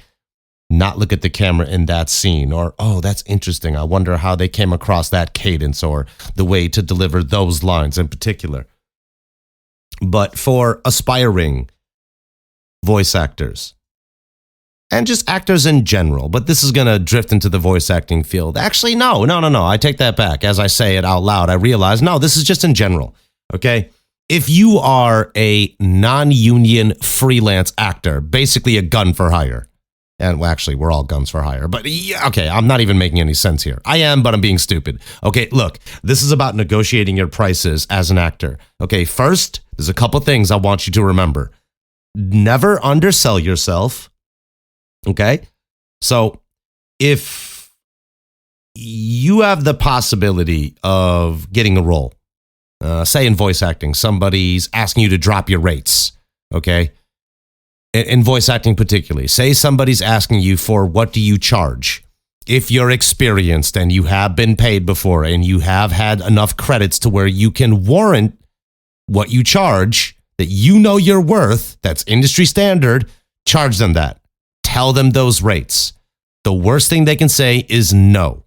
not look at the camera in that scene? Or, oh, that's interesting. I wonder how they came across that cadence or the way to deliver those lines in particular. But for aspiring voice actors and just actors in general, but this is going to drift into the voice acting field. Actually, no. I take that back. As I say it out loud, I realize, no, this is just in general. Okay. If you are a non-union freelance actor, basically a gun for hire, and well, actually, we're all guns for hire. But yeah, okay, I'm not even making any sense here. I am, but I'm being stupid. Okay, look, this is about negotiating your prices as an actor. Okay, first, there's a couple things I want you to remember. Never undersell yourself. Okay? So if you have the possibility of getting a role, say in voice acting, somebody's asking you to drop your rates. Okay? In voice acting particularly, say somebody's asking you for what do you charge? If you're experienced and you have been paid before and you have had enough credits to where you can warrant what you charge, that you know your worth, that's industry standard, charge them that. Tell them those rates. The worst thing they can say is no.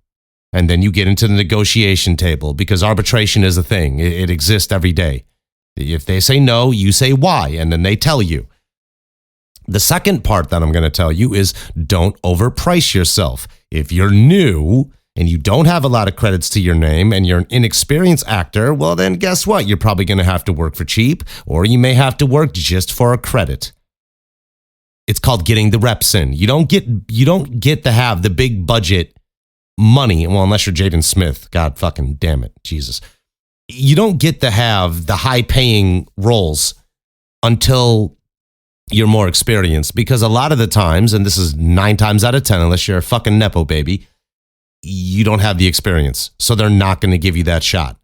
And then you get into the negotiation table because arbitration is a thing. It exists every day. If they say no, you say why, and then they tell you. The second part that I'm going to tell you is don't overprice yourself. If you're new and you don't have a lot of credits to your name and you're an inexperienced actor, well, then guess what? You're probably going to have to work for cheap, or you may have to work just for a credit. It's called getting the reps in. You don't get to have the big budget money. Well, unless you're Jaden Smith. God fucking damn it. Jesus. You don't get to have the high paying roles until you're more experienced, because a lot of the times, and this is 9 times out of 10, unless you're a fucking Nepo baby, you don't have the experience. So they're not going to give you that shot.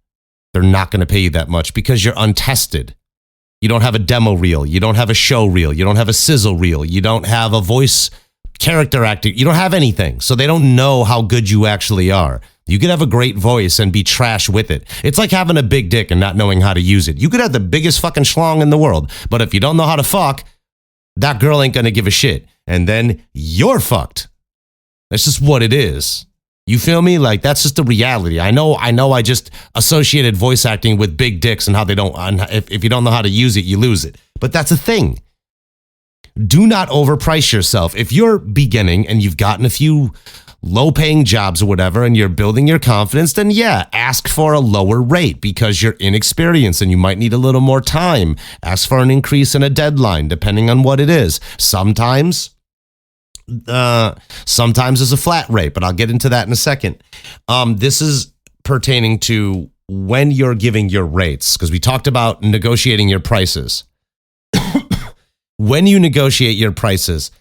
They're not going to pay you that much because you're untested. You don't have a demo reel. You don't have a show reel. You don't have a sizzle reel. You don't have a voice character actor. You don't have anything. So they don't know how good you actually are. You could have a great voice and be trash with it. It's like having a big dick and not knowing how to use it. You could have the biggest fucking schlong in the world, but if you don't know how to fuck, that girl ain't going to give a shit. And then you're fucked. That's just what it is. You feel me? Like, that's just the reality. I know I just associated voice acting with big dicks and how they don't, if you don't know how to use it, you lose it. But that's a thing. Do not overprice yourself. If you're beginning and you've gotten a few low-paying jobs or whatever, and you're building your confidence, then yeah, ask for a lower rate because you're inexperienced and you might need a little more time. Ask for an increase in a deadline, depending on what it is. Sometimes there's a flat rate, but I'll get into that in a second. This is pertaining to when you're giving your rates, because we talked about negotiating your prices. When you negotiate your prices,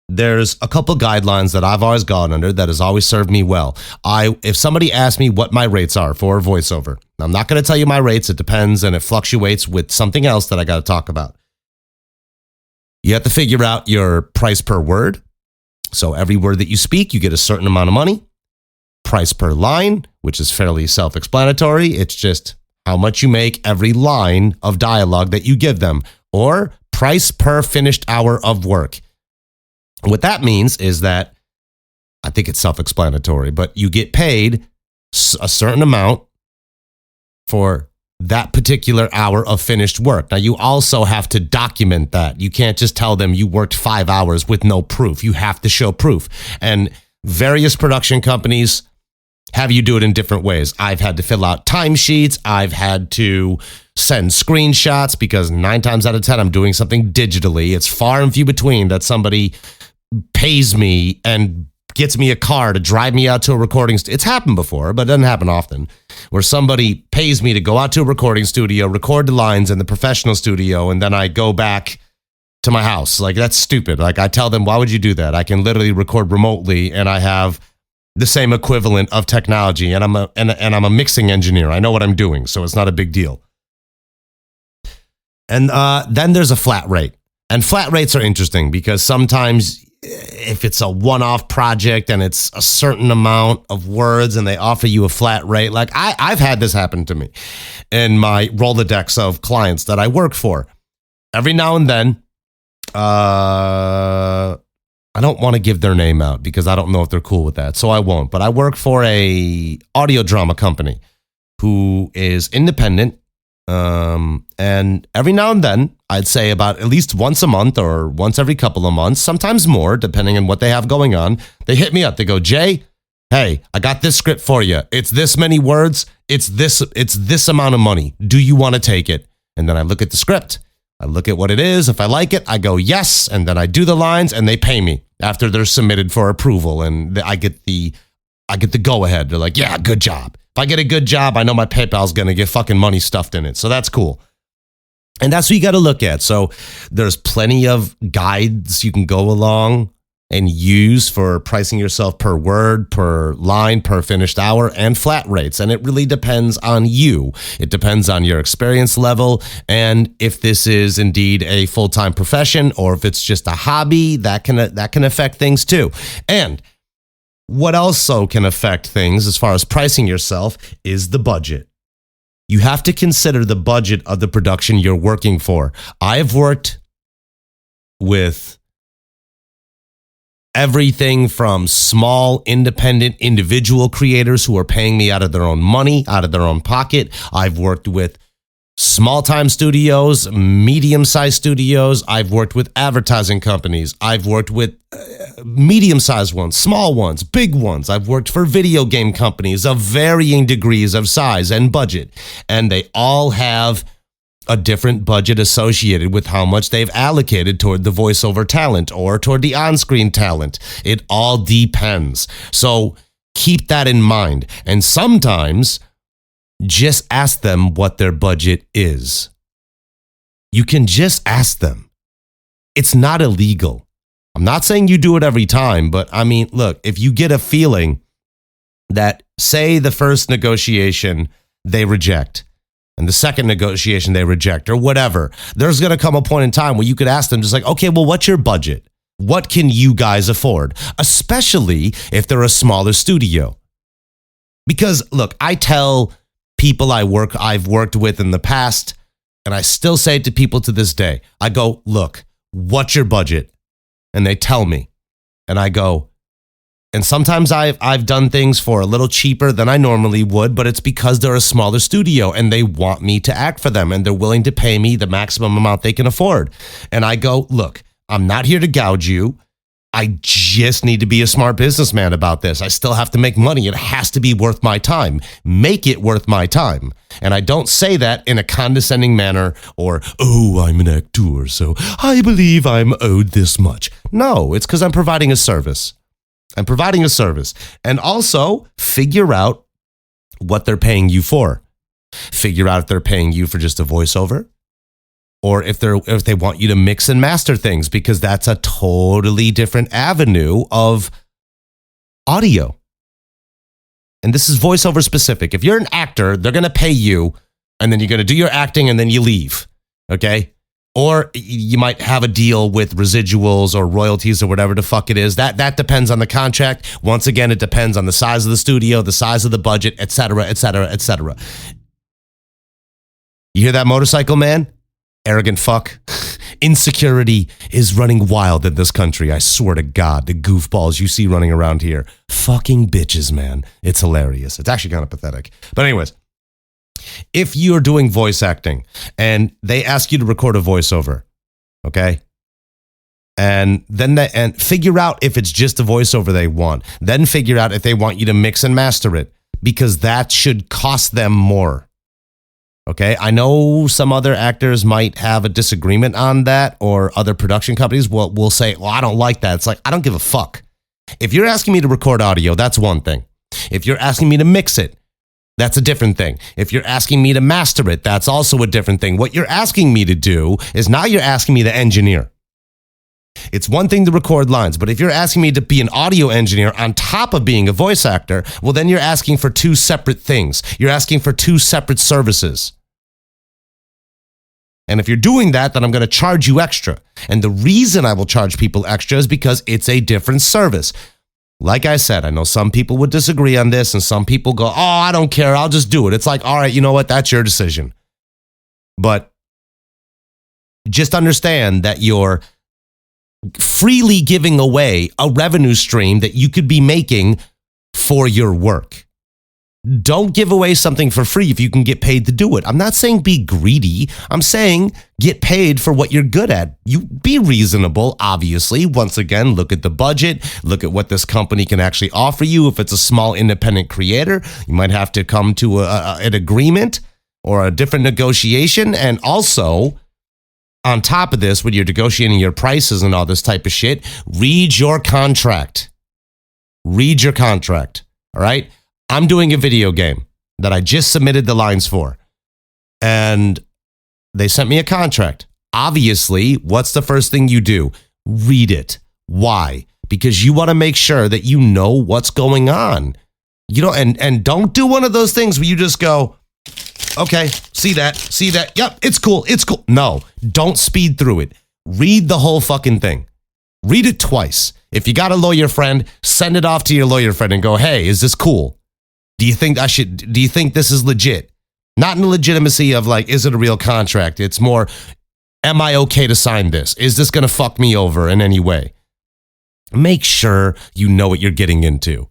there's a couple guidelines that I've always gone under that has always served me well. If somebody asks me what my rates are for voiceover, I'm not going to tell you my rates. It depends, and it fluctuates with something else that I got to talk about. You have to figure out your price per word. So every word that you speak, you get a certain amount of money. Price per line, which is fairly self-explanatory. It's just how much you make every line of dialogue that you give them. Or price per finished hour of work. What that means is that, I think it's self-explanatory, but you get paid a certain amount for that particular hour of finished work. Now, you also have to document that. You can't just tell them you worked 5 hours with no proof. You have to show proof. And various production companies have you do it in different ways. I've had to fill out timesheets. I've had to send screenshots because 9 times out of 10, I'm doing something digitally. It's far and few between that somebody pays me and gets me a car to drive me out to a recording studio. It's happened before, but it doesn't happen often, where somebody pays me to go out to a recording studio, record the lines in the professional studio, and then I go back to my house. Like, that's stupid. Like, I tell them, why would you do that? I can literally record remotely, and I have the same equivalent of technology, and I'm a mixing engineer. I know what I'm doing, so it's not a big deal. And then there's a flat rate. And flat rates are interesting because sometimes if it's a one-off project and it's a certain amount of words and they offer you a flat rate, like I've had this happen to me in my Rolodex of clients that I work for. Every now and then, I don't want to give their name out because I don't know if they're cool with that, so I won't. But I work for a audio drama company who is independent, and every now and then, I'd say about at least once a month or once every couple of months, sometimes more, depending on what they have going on, they hit me up. They go, Jay, hey, I got this script for you. It's this many words. It's this amount of money. Do you want to take it? And then I look at the script. I look at what it is. If I like it, I go, yes. And then I do the lines and they pay me after they're submitted for approval. And I get the go ahead. They're like, yeah, good job. If I get a good job, I know my PayPal's going to get fucking money stuffed in it. So that's cool. And that's what you got to look at. So there's plenty of guides you can go along and use for pricing yourself per word, per line, per finished hour, and flat rates. And it really depends on you. It depends on your experience level, and if this is indeed a full-time profession or if it's just a hobby, that can affect things too. And what also can affect things as far as pricing yourself is the budget. You have to consider the budget of the production you're working for. I've worked with everything from small, independent, individual creators who are paying me out of their own money, out of their own pocket. I've worked with small-time studios, medium-sized studios. I've worked with advertising companies. I've worked with medium-sized ones, small ones, big ones. I've worked for video game companies of varying degrees of size and budget. And they all have a different budget associated with how much they've allocated toward the voiceover talent or toward the on-screen talent. It all depends. So keep that in mind. And sometimes just ask them what their budget is. You can just ask them. It's not illegal. I'm not saying you do it every time, but I mean, look, if you get a feeling that, say, the first negotiation they reject, and the second negotiation they reject, or whatever, there's going to come a point in time where you could ask them just like, okay, well, what's your budget? What can you guys afford? Especially if they're a smaller studio. Because look, I tell people I've worked with in the past, and I still say it to people to this day. I go, look, what's your budget? And they tell me, and I go, and sometimes I've done things for a little cheaper than I normally would, but it's because they're a smaller studio and they want me to act for them and they're willing to pay me the maximum amount they can afford. And I go, look, I'm not here to gouge you. I just need to be a smart businessman about this. I still have to make money. It has to be worth my time. Make it worth my time. And I don't say that in a condescending manner or, oh, I'm an actor, so I believe I'm owed this much. No, it's because I'm providing a service. I'm providing a service. And also figure out what they're paying you for. Figure out if they're paying you for just a voiceover or if they want you to mix and master things, because that's a totally different avenue of audio. And this is voiceover specific. If you're an actor, they're going to pay you and then you're going to do your acting and then you leave. Okay? Or you might have a deal with residuals or royalties or whatever the fuck it is. That depends on the contract. Once again, it depends on the size of the studio, the size of the budget, et cetera, et cetera, et cetera. You hear that, motorcycle man? Arrogant fuck. Insecurity is running wild in this country. I swear to God, the goofballs you see running around here. Fucking bitches, man. It's hilarious. It's actually kind of pathetic. But anyways. If you're doing voice acting and they ask you to record a voiceover, okay? And then and figure out if it's just a voiceover they want. Then figure out if they want you to mix and master it, because that should cost them more. Okay, I know some other actors might have a disagreement on that, or other production companies will say, well, I don't like that. It's like, I don't give a fuck. If you're asking me to record audio, that's one thing. If you're asking me to mix it, that's a different thing. If you're asking me to master it, that's also a different thing. What you're asking me to do is now you're asking me to engineer. It's one thing to record lines, but if you're asking me to be an audio engineer on top of being a voice actor, well, then you're asking for two separate things. You're asking for two separate services. And if you're doing that, then I'm going to charge you extra. And the reason I will charge people extra is because it's a different service. Like I said, I know some people would disagree on this, and some people go, oh, I don't care, I'll just do it. It's like, all right, you know what? That's your decision. But just understand that you're freely giving away a revenue stream that you could be making for your work. Don't give away something for free if you can get paid to do it. I'm not saying be greedy. I'm saying get paid for what you're good at. You be reasonable, obviously. Once again, look at the budget. Look at what this company can actually offer you. If it's a small independent creator, you might have to come to an agreement or a different negotiation. And also, on top of this, when you're negotiating your prices and all this type of shit, read your contract. Read your contract, all right? I'm doing a video game that I just submitted the lines for, and they sent me a contract. Obviously, what's the first thing you do? Read it. Why? Because you want to make sure that you know what's going on. You know, and don't do one of those things where you just go, okay, see that, yep, it's cool. No, don't speed through it. Read the whole fucking thing. Read it twice. If you got a lawyer friend, send it off to your lawyer friend and go, hey, is this cool? Do you think this is legit? Not in the legitimacy of like, is it a real contract? It's more, am I okay to sign this? Is this going to fuck me over in any way? Make sure you know what you're getting into,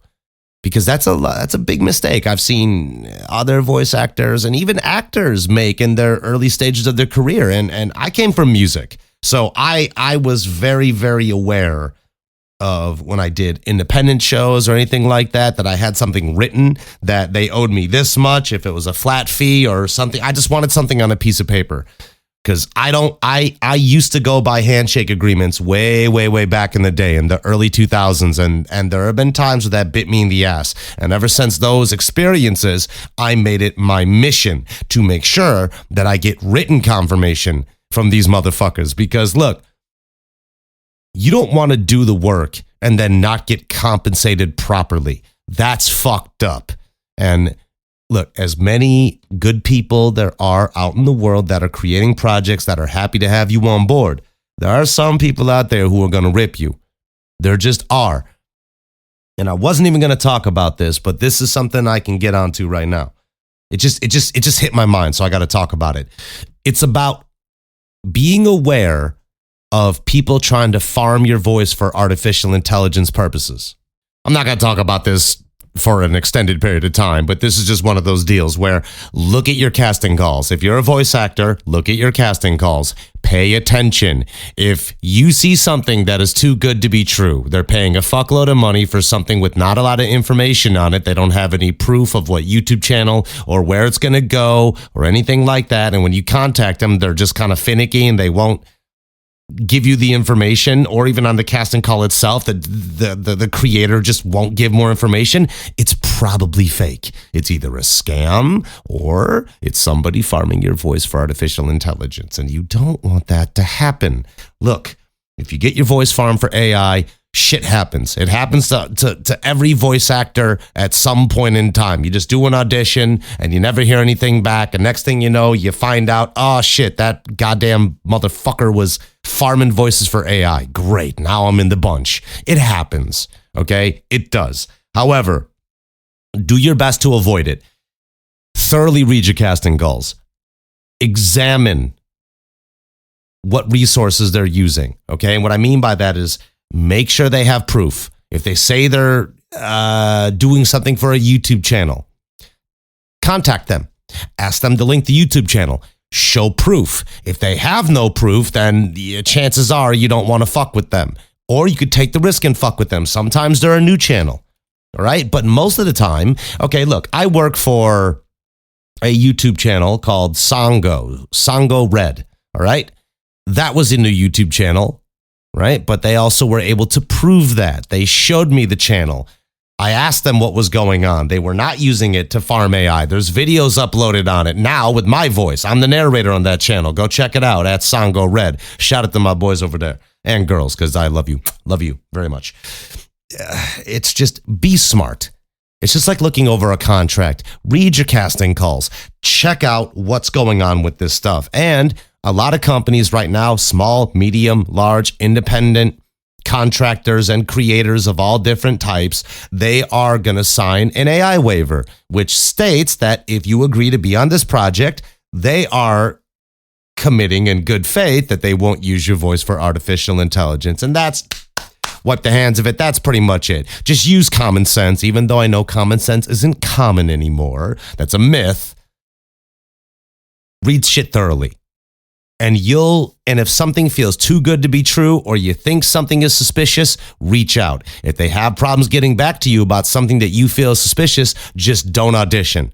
because that's a big mistake I've seen other voice actors and even actors make in their early stages of their career. And I came from music, so I was very, very aware of when I did independent shows or anything like that I had something written that they owed me this much, if it was a flat fee or something. I just wanted something on a piece of paper, because I used to go by handshake agreements way, way, way back in the day, in the early 2000s. And there have been times where that bit me in the ass. And ever since those experiences, I made it my mission to make sure that I get written confirmation from these motherfuckers. Because look, you don't want to do the work and then not get compensated properly. That's fucked up. And look, as many good people there are out in the world that are creating projects that are happy to have you on board, there are some people out there who are going to rip you. There just are. And I wasn't even going to talk about this, but this is something I can get onto right now. It just hit my mind, so I got to talk about it. It's about being aware of people trying to farm your voice for artificial intelligence purposes. I'm not going to talk about this for an extended period of time, but this is just one of those deals where look at your casting calls. If you're a voice actor, look at your casting calls. Pay attention. If you see something that is too good to be true, they're paying a fuckload of money for something with not a lot of information on it. They don't have any proof of what YouTube channel or where it's going to go or anything like that. And when you contact them, they're just kind of finicky and they won't give you the information, or even on the casting call itself, the creator just won't give more information. It's probably fake. It's either a scam or it's somebody farming your voice for artificial intelligence, and you don't want that to happen. Look, if you get your voice farmed for AI, shit happens. It happens to every voice actor at some point in time. You just do an audition and you never hear anything back. And next thing you know, you find out, oh shit, that goddamn motherfucker was farming voices for AI. Great. Now I'm in the bunch. It happens. Okay. It does. However, do your best to avoid it. Thoroughly read your casting calls. Examine what resources they're using. Okay. And what I mean by that is, make sure they have proof. If they say they're doing something for a YouTube channel, contact them. Ask them to link the YouTube channel. show proof. If they have no proof, then the chances are you don't want to fuck with them. Or you could take the risk and fuck with them. Sometimes they're a new channel, all right? But most of the time, okay, look, I work for a YouTube channel called Sango Red, all right? That was in the YouTube channel, right? But they also were able to prove that. They showed me the channel. I asked them what was going on. They were not using it to farm AI. There's videos uploaded on it now with my voice. I'm the narrator on that channel. Go check it out at Sango Red. Shout out to my boys over there and girls, because I love you. Love you very much. It's just be smart. It's just like looking over a contract. Read your casting calls. Check out what's going on with this stuff. And a lot of companies right now, small, medium, large, independent contractors and creators of all different types, they are going to sign an AI waiver, which states that if you agree to be on this project, they are committing in good faith that they won't use your voice for artificial intelligence. And that's wipe the hands of it. That's pretty much it. Just use common sense, even though I know common sense isn't common anymore. That's a myth. Read shit thoroughly. And if something feels too good to be true, or you think something is suspicious, reach out. If they have problems getting back to you about something that you feel is suspicious, just don't audition.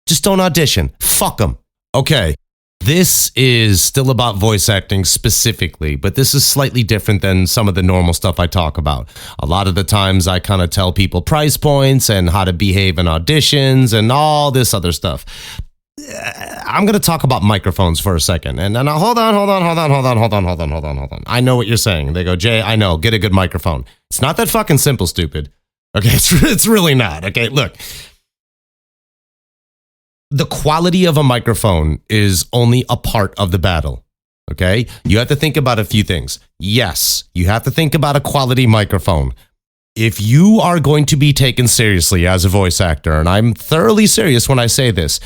Just don't audition. Fuck them. Okay. This is still about voice acting specifically, but this is slightly different than some of the normal stuff I talk about. A lot of the times I kind of tell people price points and how to behave in auditions and all this other stuff. I'm going to talk about microphones for a second. And now hold on. I know what you're saying. They go, Jay, I know, get a good microphone. It's not that fucking simple, stupid. Okay, it's really not. Okay, look. The quality of a microphone is only a part of the battle. Okay? You have to think about a few things. Yes, you have to think about a quality microphone. If you are going to be taken seriously as a voice actor, and I'm thoroughly serious when I say this,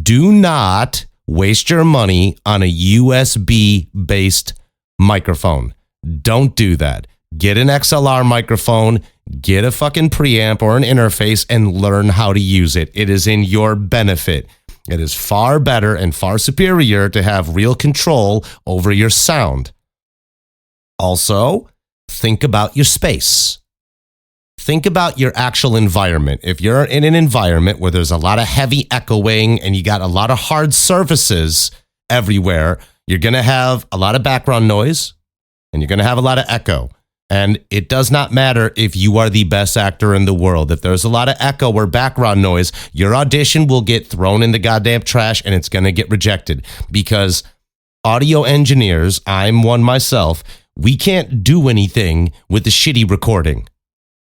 do not waste your money on a USB-based microphone. Don't do that. Get an XLR microphone, get a fucking preamp or an interface, and learn how to use it. It is in your benefit. It is far better and far superior to have real control over your sound. Also, think about your space. Think about your actual environment. If you're in an environment where there's a lot of heavy echoing and you got a lot of hard surfaces everywhere, you're going to have a lot of background noise and you're going to have a lot of echo. And it does not matter if you are the best actor in the world. If there's a lot of echo or background noise, your audition will get thrown in the goddamn trash and it's going to get rejected. Because audio engineers, I'm one myself, we can't do anything with the shitty recording.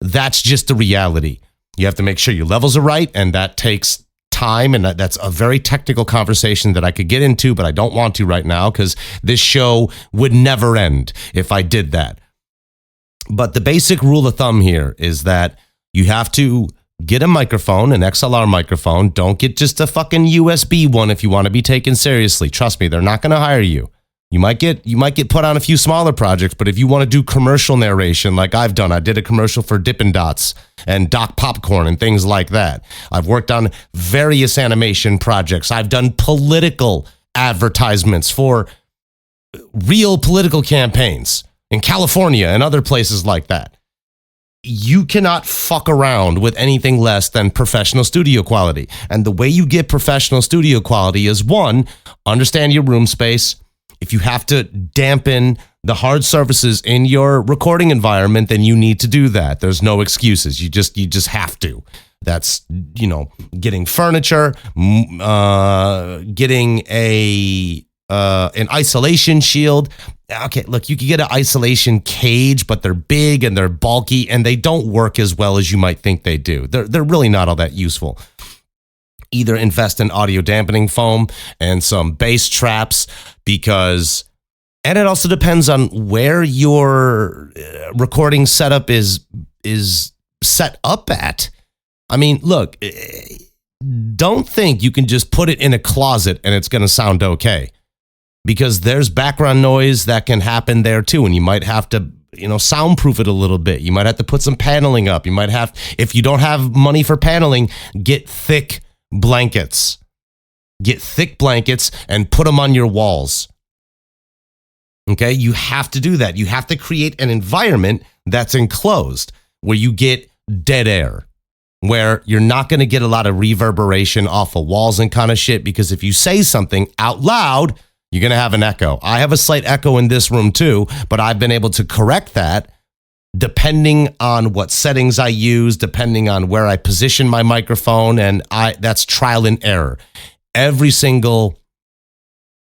That's just the reality. You have to make sure your levels are right, and that takes time, and that's a very technical conversation that I could get into, but I don't want to right now because this show would never end if I did that. But the basic rule of thumb here is that you have to get a microphone, an XLR microphone. Don't get just a fucking USB one if you want to be taken seriously. Trust me, they're not going to hire you. You might get put on a few smaller projects, but if you want to do commercial narration like I've done, I did a commercial for Dippin' Dots and Doc Popcorn and things like that. I've worked on various animation projects. I've done political advertisements for real political campaigns in California and other places like that. You cannot fuck around with anything less than professional studio quality. And the way you get professional studio quality is, one, understand your room space. If you have to dampen the hard surfaces in your recording environment, then you need to do that. There's no excuses. You just have to. That's, getting furniture, getting an isolation shield. Okay, look, you can get an isolation cage, but they're big and they're bulky and they don't work as well as you might think they do. They're really not all that useful. Either invest in audio dampening foam and some bass traps and it also depends on where your recording setup is set up at. I mean, look, don't think you can just put it in a closet and it's going to sound okay, because there's background noise that can happen there too. And you might have to, soundproof it a little bit. You might have to put some paneling up. You might have, if you don't have money for paneling, get thick blankets. Get thick blankets and put them on your walls. Okay, you have to do that. You have to create an environment that's enclosed where you get dead air, where you're not going to get a lot of reverberation off of walls and kind of shit, because if you say something out loud, you're going to have an echo. I have a slight echo in this room too, but I've been able to correct that depending on what settings I use, depending on where I position my microphone, and that's trial and error. Every single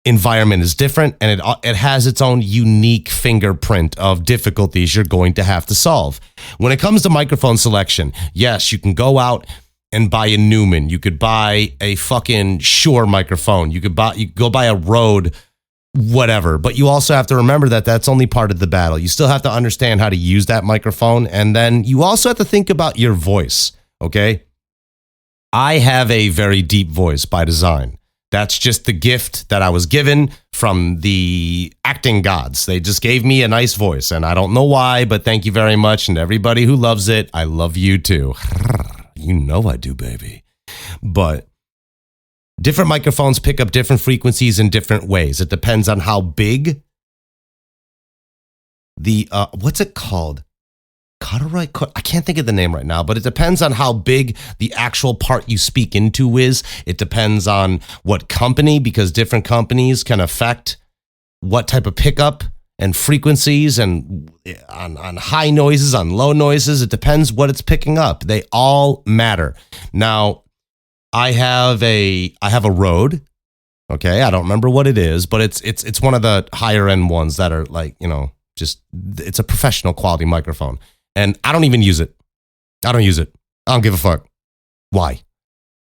environment is different, and it has its own unique fingerprint of difficulties you're going to have to solve. When it comes to microphone selection, yes, you can go out and buy a Newman. You could buy a fucking Shure microphone. You could go buy a Rode, whatever. But you also have to remember that that's only part of the battle. You still have to understand how to use that microphone, and then you also have to think about your voice, okay? I have a very deep voice by design. That's just the gift that I was given from the acting gods. They just gave me a nice voice, and I don't know why, but thank you very much. And everybody who loves it, I love you too. You know I do, baby. But different microphones pick up different frequencies in different ways. It depends on how big the, what's it called? I can't think of the name right now, but it depends on how big the actual part you speak into is. It depends on what company, because different companies can affect what type of pickup and frequencies, and on high noises, on low noises. It depends what it's picking up. They all matter. Now, I have a Rode. Okay, I don't remember what it is, but it's one of the higher end ones that are like, just, it's a professional quality microphone. And I don't even use it. I don't use it. I don't give a fuck. Why?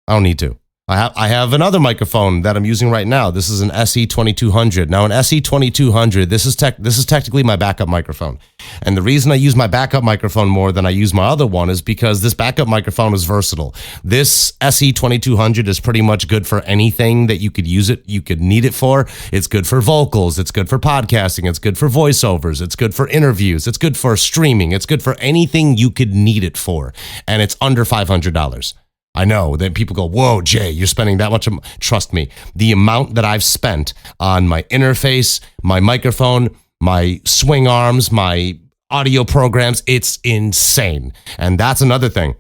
I don't need to. I have another microphone that I'm using right now. This is an SE2200. Now, an SE2200, this is technically my backup microphone. And the reason I use my backup microphone more than I use my other one is because this backup microphone is versatile. This SE2200 is pretty much good for anything that you could use it, you could need it for. It's good for vocals. It's good for podcasting. It's good for voiceovers. It's good for interviews. It's good for streaming. It's good for anything you could need it for. And it's under $500. I know that people go, whoa, Jay, you're spending that much. Trust me, the amount that I've spent on my interface, my microphone, my swing arms, my audio programs, it's insane. And that's another thing.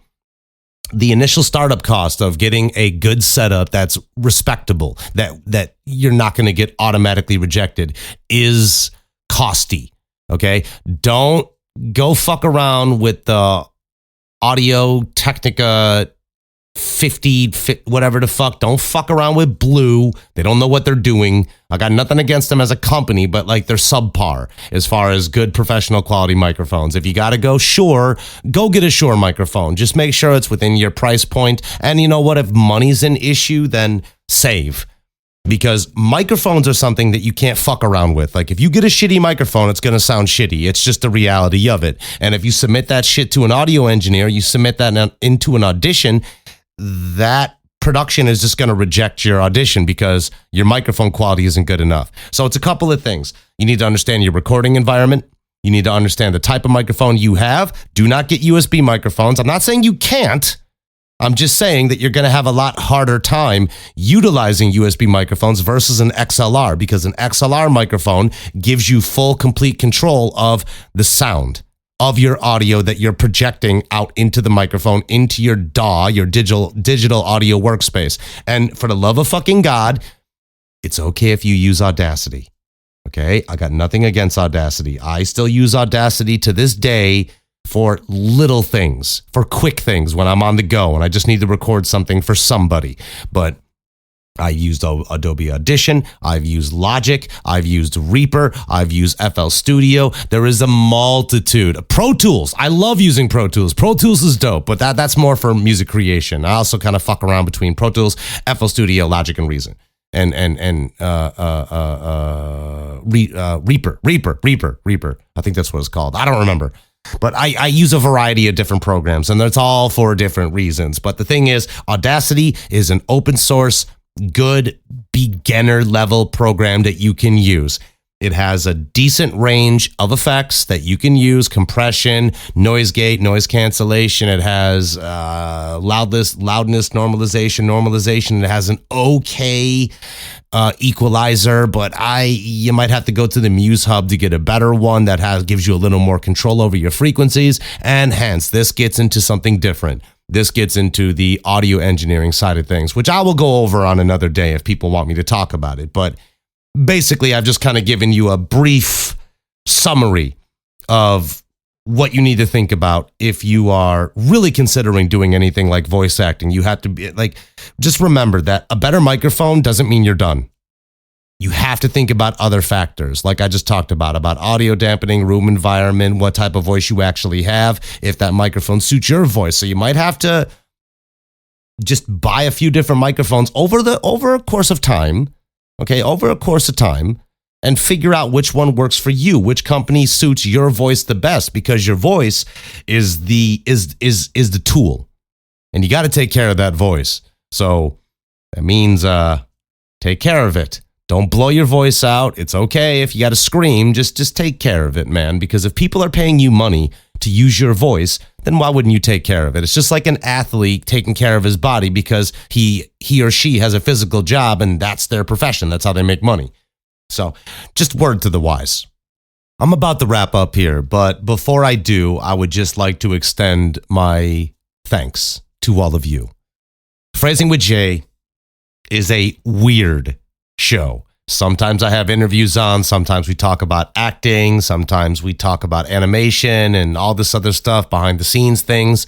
The initial startup cost of getting a good setup that's respectable, that you're not going to get automatically rejected, is costly. Okay? Don't go fuck around with the Audio Technica 50, whatever the fuck. Don't fuck around with Blue. They don't know what they're doing. I got nothing against them as a company, but like they're subpar as far as good professional quality microphones. If you got to go Shure, go get a Shure microphone. Just make sure it's within your price point. And you know what? If money's an issue, then save. Because microphones are something that you can't fuck around with. Like if you get a shitty microphone, it's going to sound shitty. It's just the reality of it. And if you submit that shit to an audio engineer, you submit that into an audition, that production is just going to reject your audition because your microphone quality isn't good enough. So it's a couple of things. You need to understand your recording environment. You need to understand the type of microphone you have. Do not get USB microphones. I'm not saying you can't. I'm just saying that you're going to have a lot harder time utilizing USB microphones versus an XLR, because an XLR microphone gives you full, complete control of the sound of your audio that you're projecting out into the microphone, into your DAW, your digital audio workspace. And for the love of fucking God, it's okay if you use Audacity. Okay? I got nothing against Audacity. I still use Audacity to this day for little things, for quick things when I'm on the go and I just need to record something for somebody. But I used Adobe Audition, I've used Logic, I've used Reaper, I've used FL Studio. There is a multitude. Pro Tools, I love using Pro Tools. Pro Tools is dope, but that's more for music creation. I also kind of fuck around between Pro Tools, FL Studio, Logic, and Reason. And Reaper. I think that's what it's called. I don't remember. But I use a variety of different programs, and that's all for different reasons. But the thing is, Audacity is an open source, good beginner level program that you can use. It has a decent range of effects that you can use: compression, noise gate, noise cancellation. It has loudness, normalization. It has an okay equalizer, but you might have to go to the Muse Hub to get a better one that gives you a little more control over your frequencies. And hence, this gets into something different. This gets into the audio engineering side of things, which I will go over on another day if people want me to talk about it. But basically, I've just kind of given you a brief summary of what you need to think about if you are really considering doing anything like voice acting. You have to be just remember that a better microphone doesn't mean you're done. You have to think about other factors, like I just talked about audio dampening, room environment, what type of voice you actually have, if that microphone suits your voice. So you might have to just buy a few different microphones over a course of time. Okay, over a course of time, and figure out which one works for you, which company suits your voice the best, because your voice is the tool, and you got to take care of that voice. So that means take care of it. Don't blow your voice out. It's okay if you got to scream. Just take care of it, man. Because if people are paying you money to use your voice, then why wouldn't you take care of it? It's just like an athlete taking care of his body because he or she has a physical job and that's their profession. That's how they make money. So just word to the wise. I'm about to wrap up here, but before I do, I would just like to extend my thanks to all of you. Phrasing with Jay is a weird show. Sometimes I have interviews on, sometimes we talk about acting, sometimes we talk about animation and all this other stuff, behind the scenes things.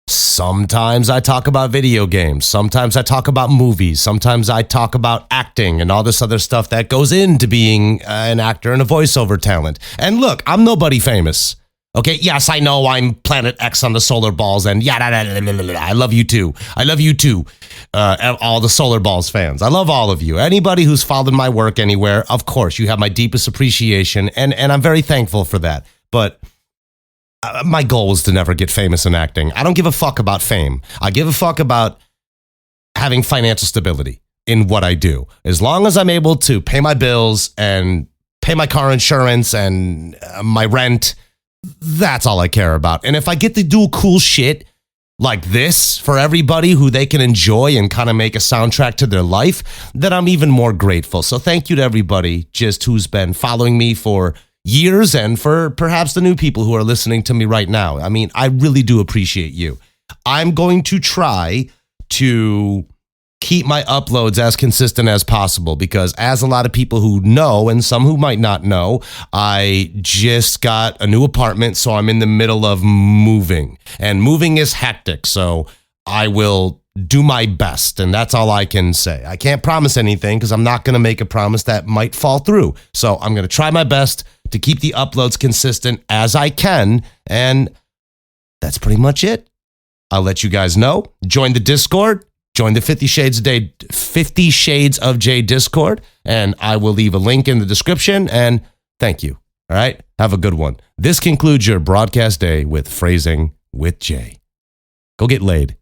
Sometimes I talk about video games, sometimes I talk about movies, sometimes I talk about acting and all this other stuff that goes into being an actor and a voiceover talent. And look, I'm nobody famous. Okay, yes, I know I'm Planet X on the solar balls and I love you too. I love you too, all the solar balls fans. I love all of you. Anybody who's followed my work anywhere, of course, you have my deepest appreciation, and I'm very thankful for that. But my goal was to never get famous in acting. I don't give a fuck about fame. I give a fuck about having financial stability in what I do. As long as I'm able to pay my bills and pay my car insurance and my rent, that's all I care about. And if I get to do cool shit like this for everybody who they can enjoy and kind of make a soundtrack to their life, then I'm even more grateful. So thank you to everybody just who's been following me for years, and for perhaps the new people who are listening to me right now. I mean, I really do appreciate you. I'm going to try to keep my uploads as consistent as possible, because as a lot of people who know and some who might not know, I just got a new apartment, so I'm in the middle of moving, and moving is hectic. So I will do my best, and that's all I can say. I can't promise anything because I'm not going to make a promise that might fall through. So I'm going to try my best to keep the uploads consistent as I can, and that's pretty much it. I'll let you guys know. Join the Discord. Join the 50 Shades of Jay Discord, and I will leave a link in the description, and thank you. All right? Have a good one. This concludes your broadcast day with Phrasing with Jay. Go get laid.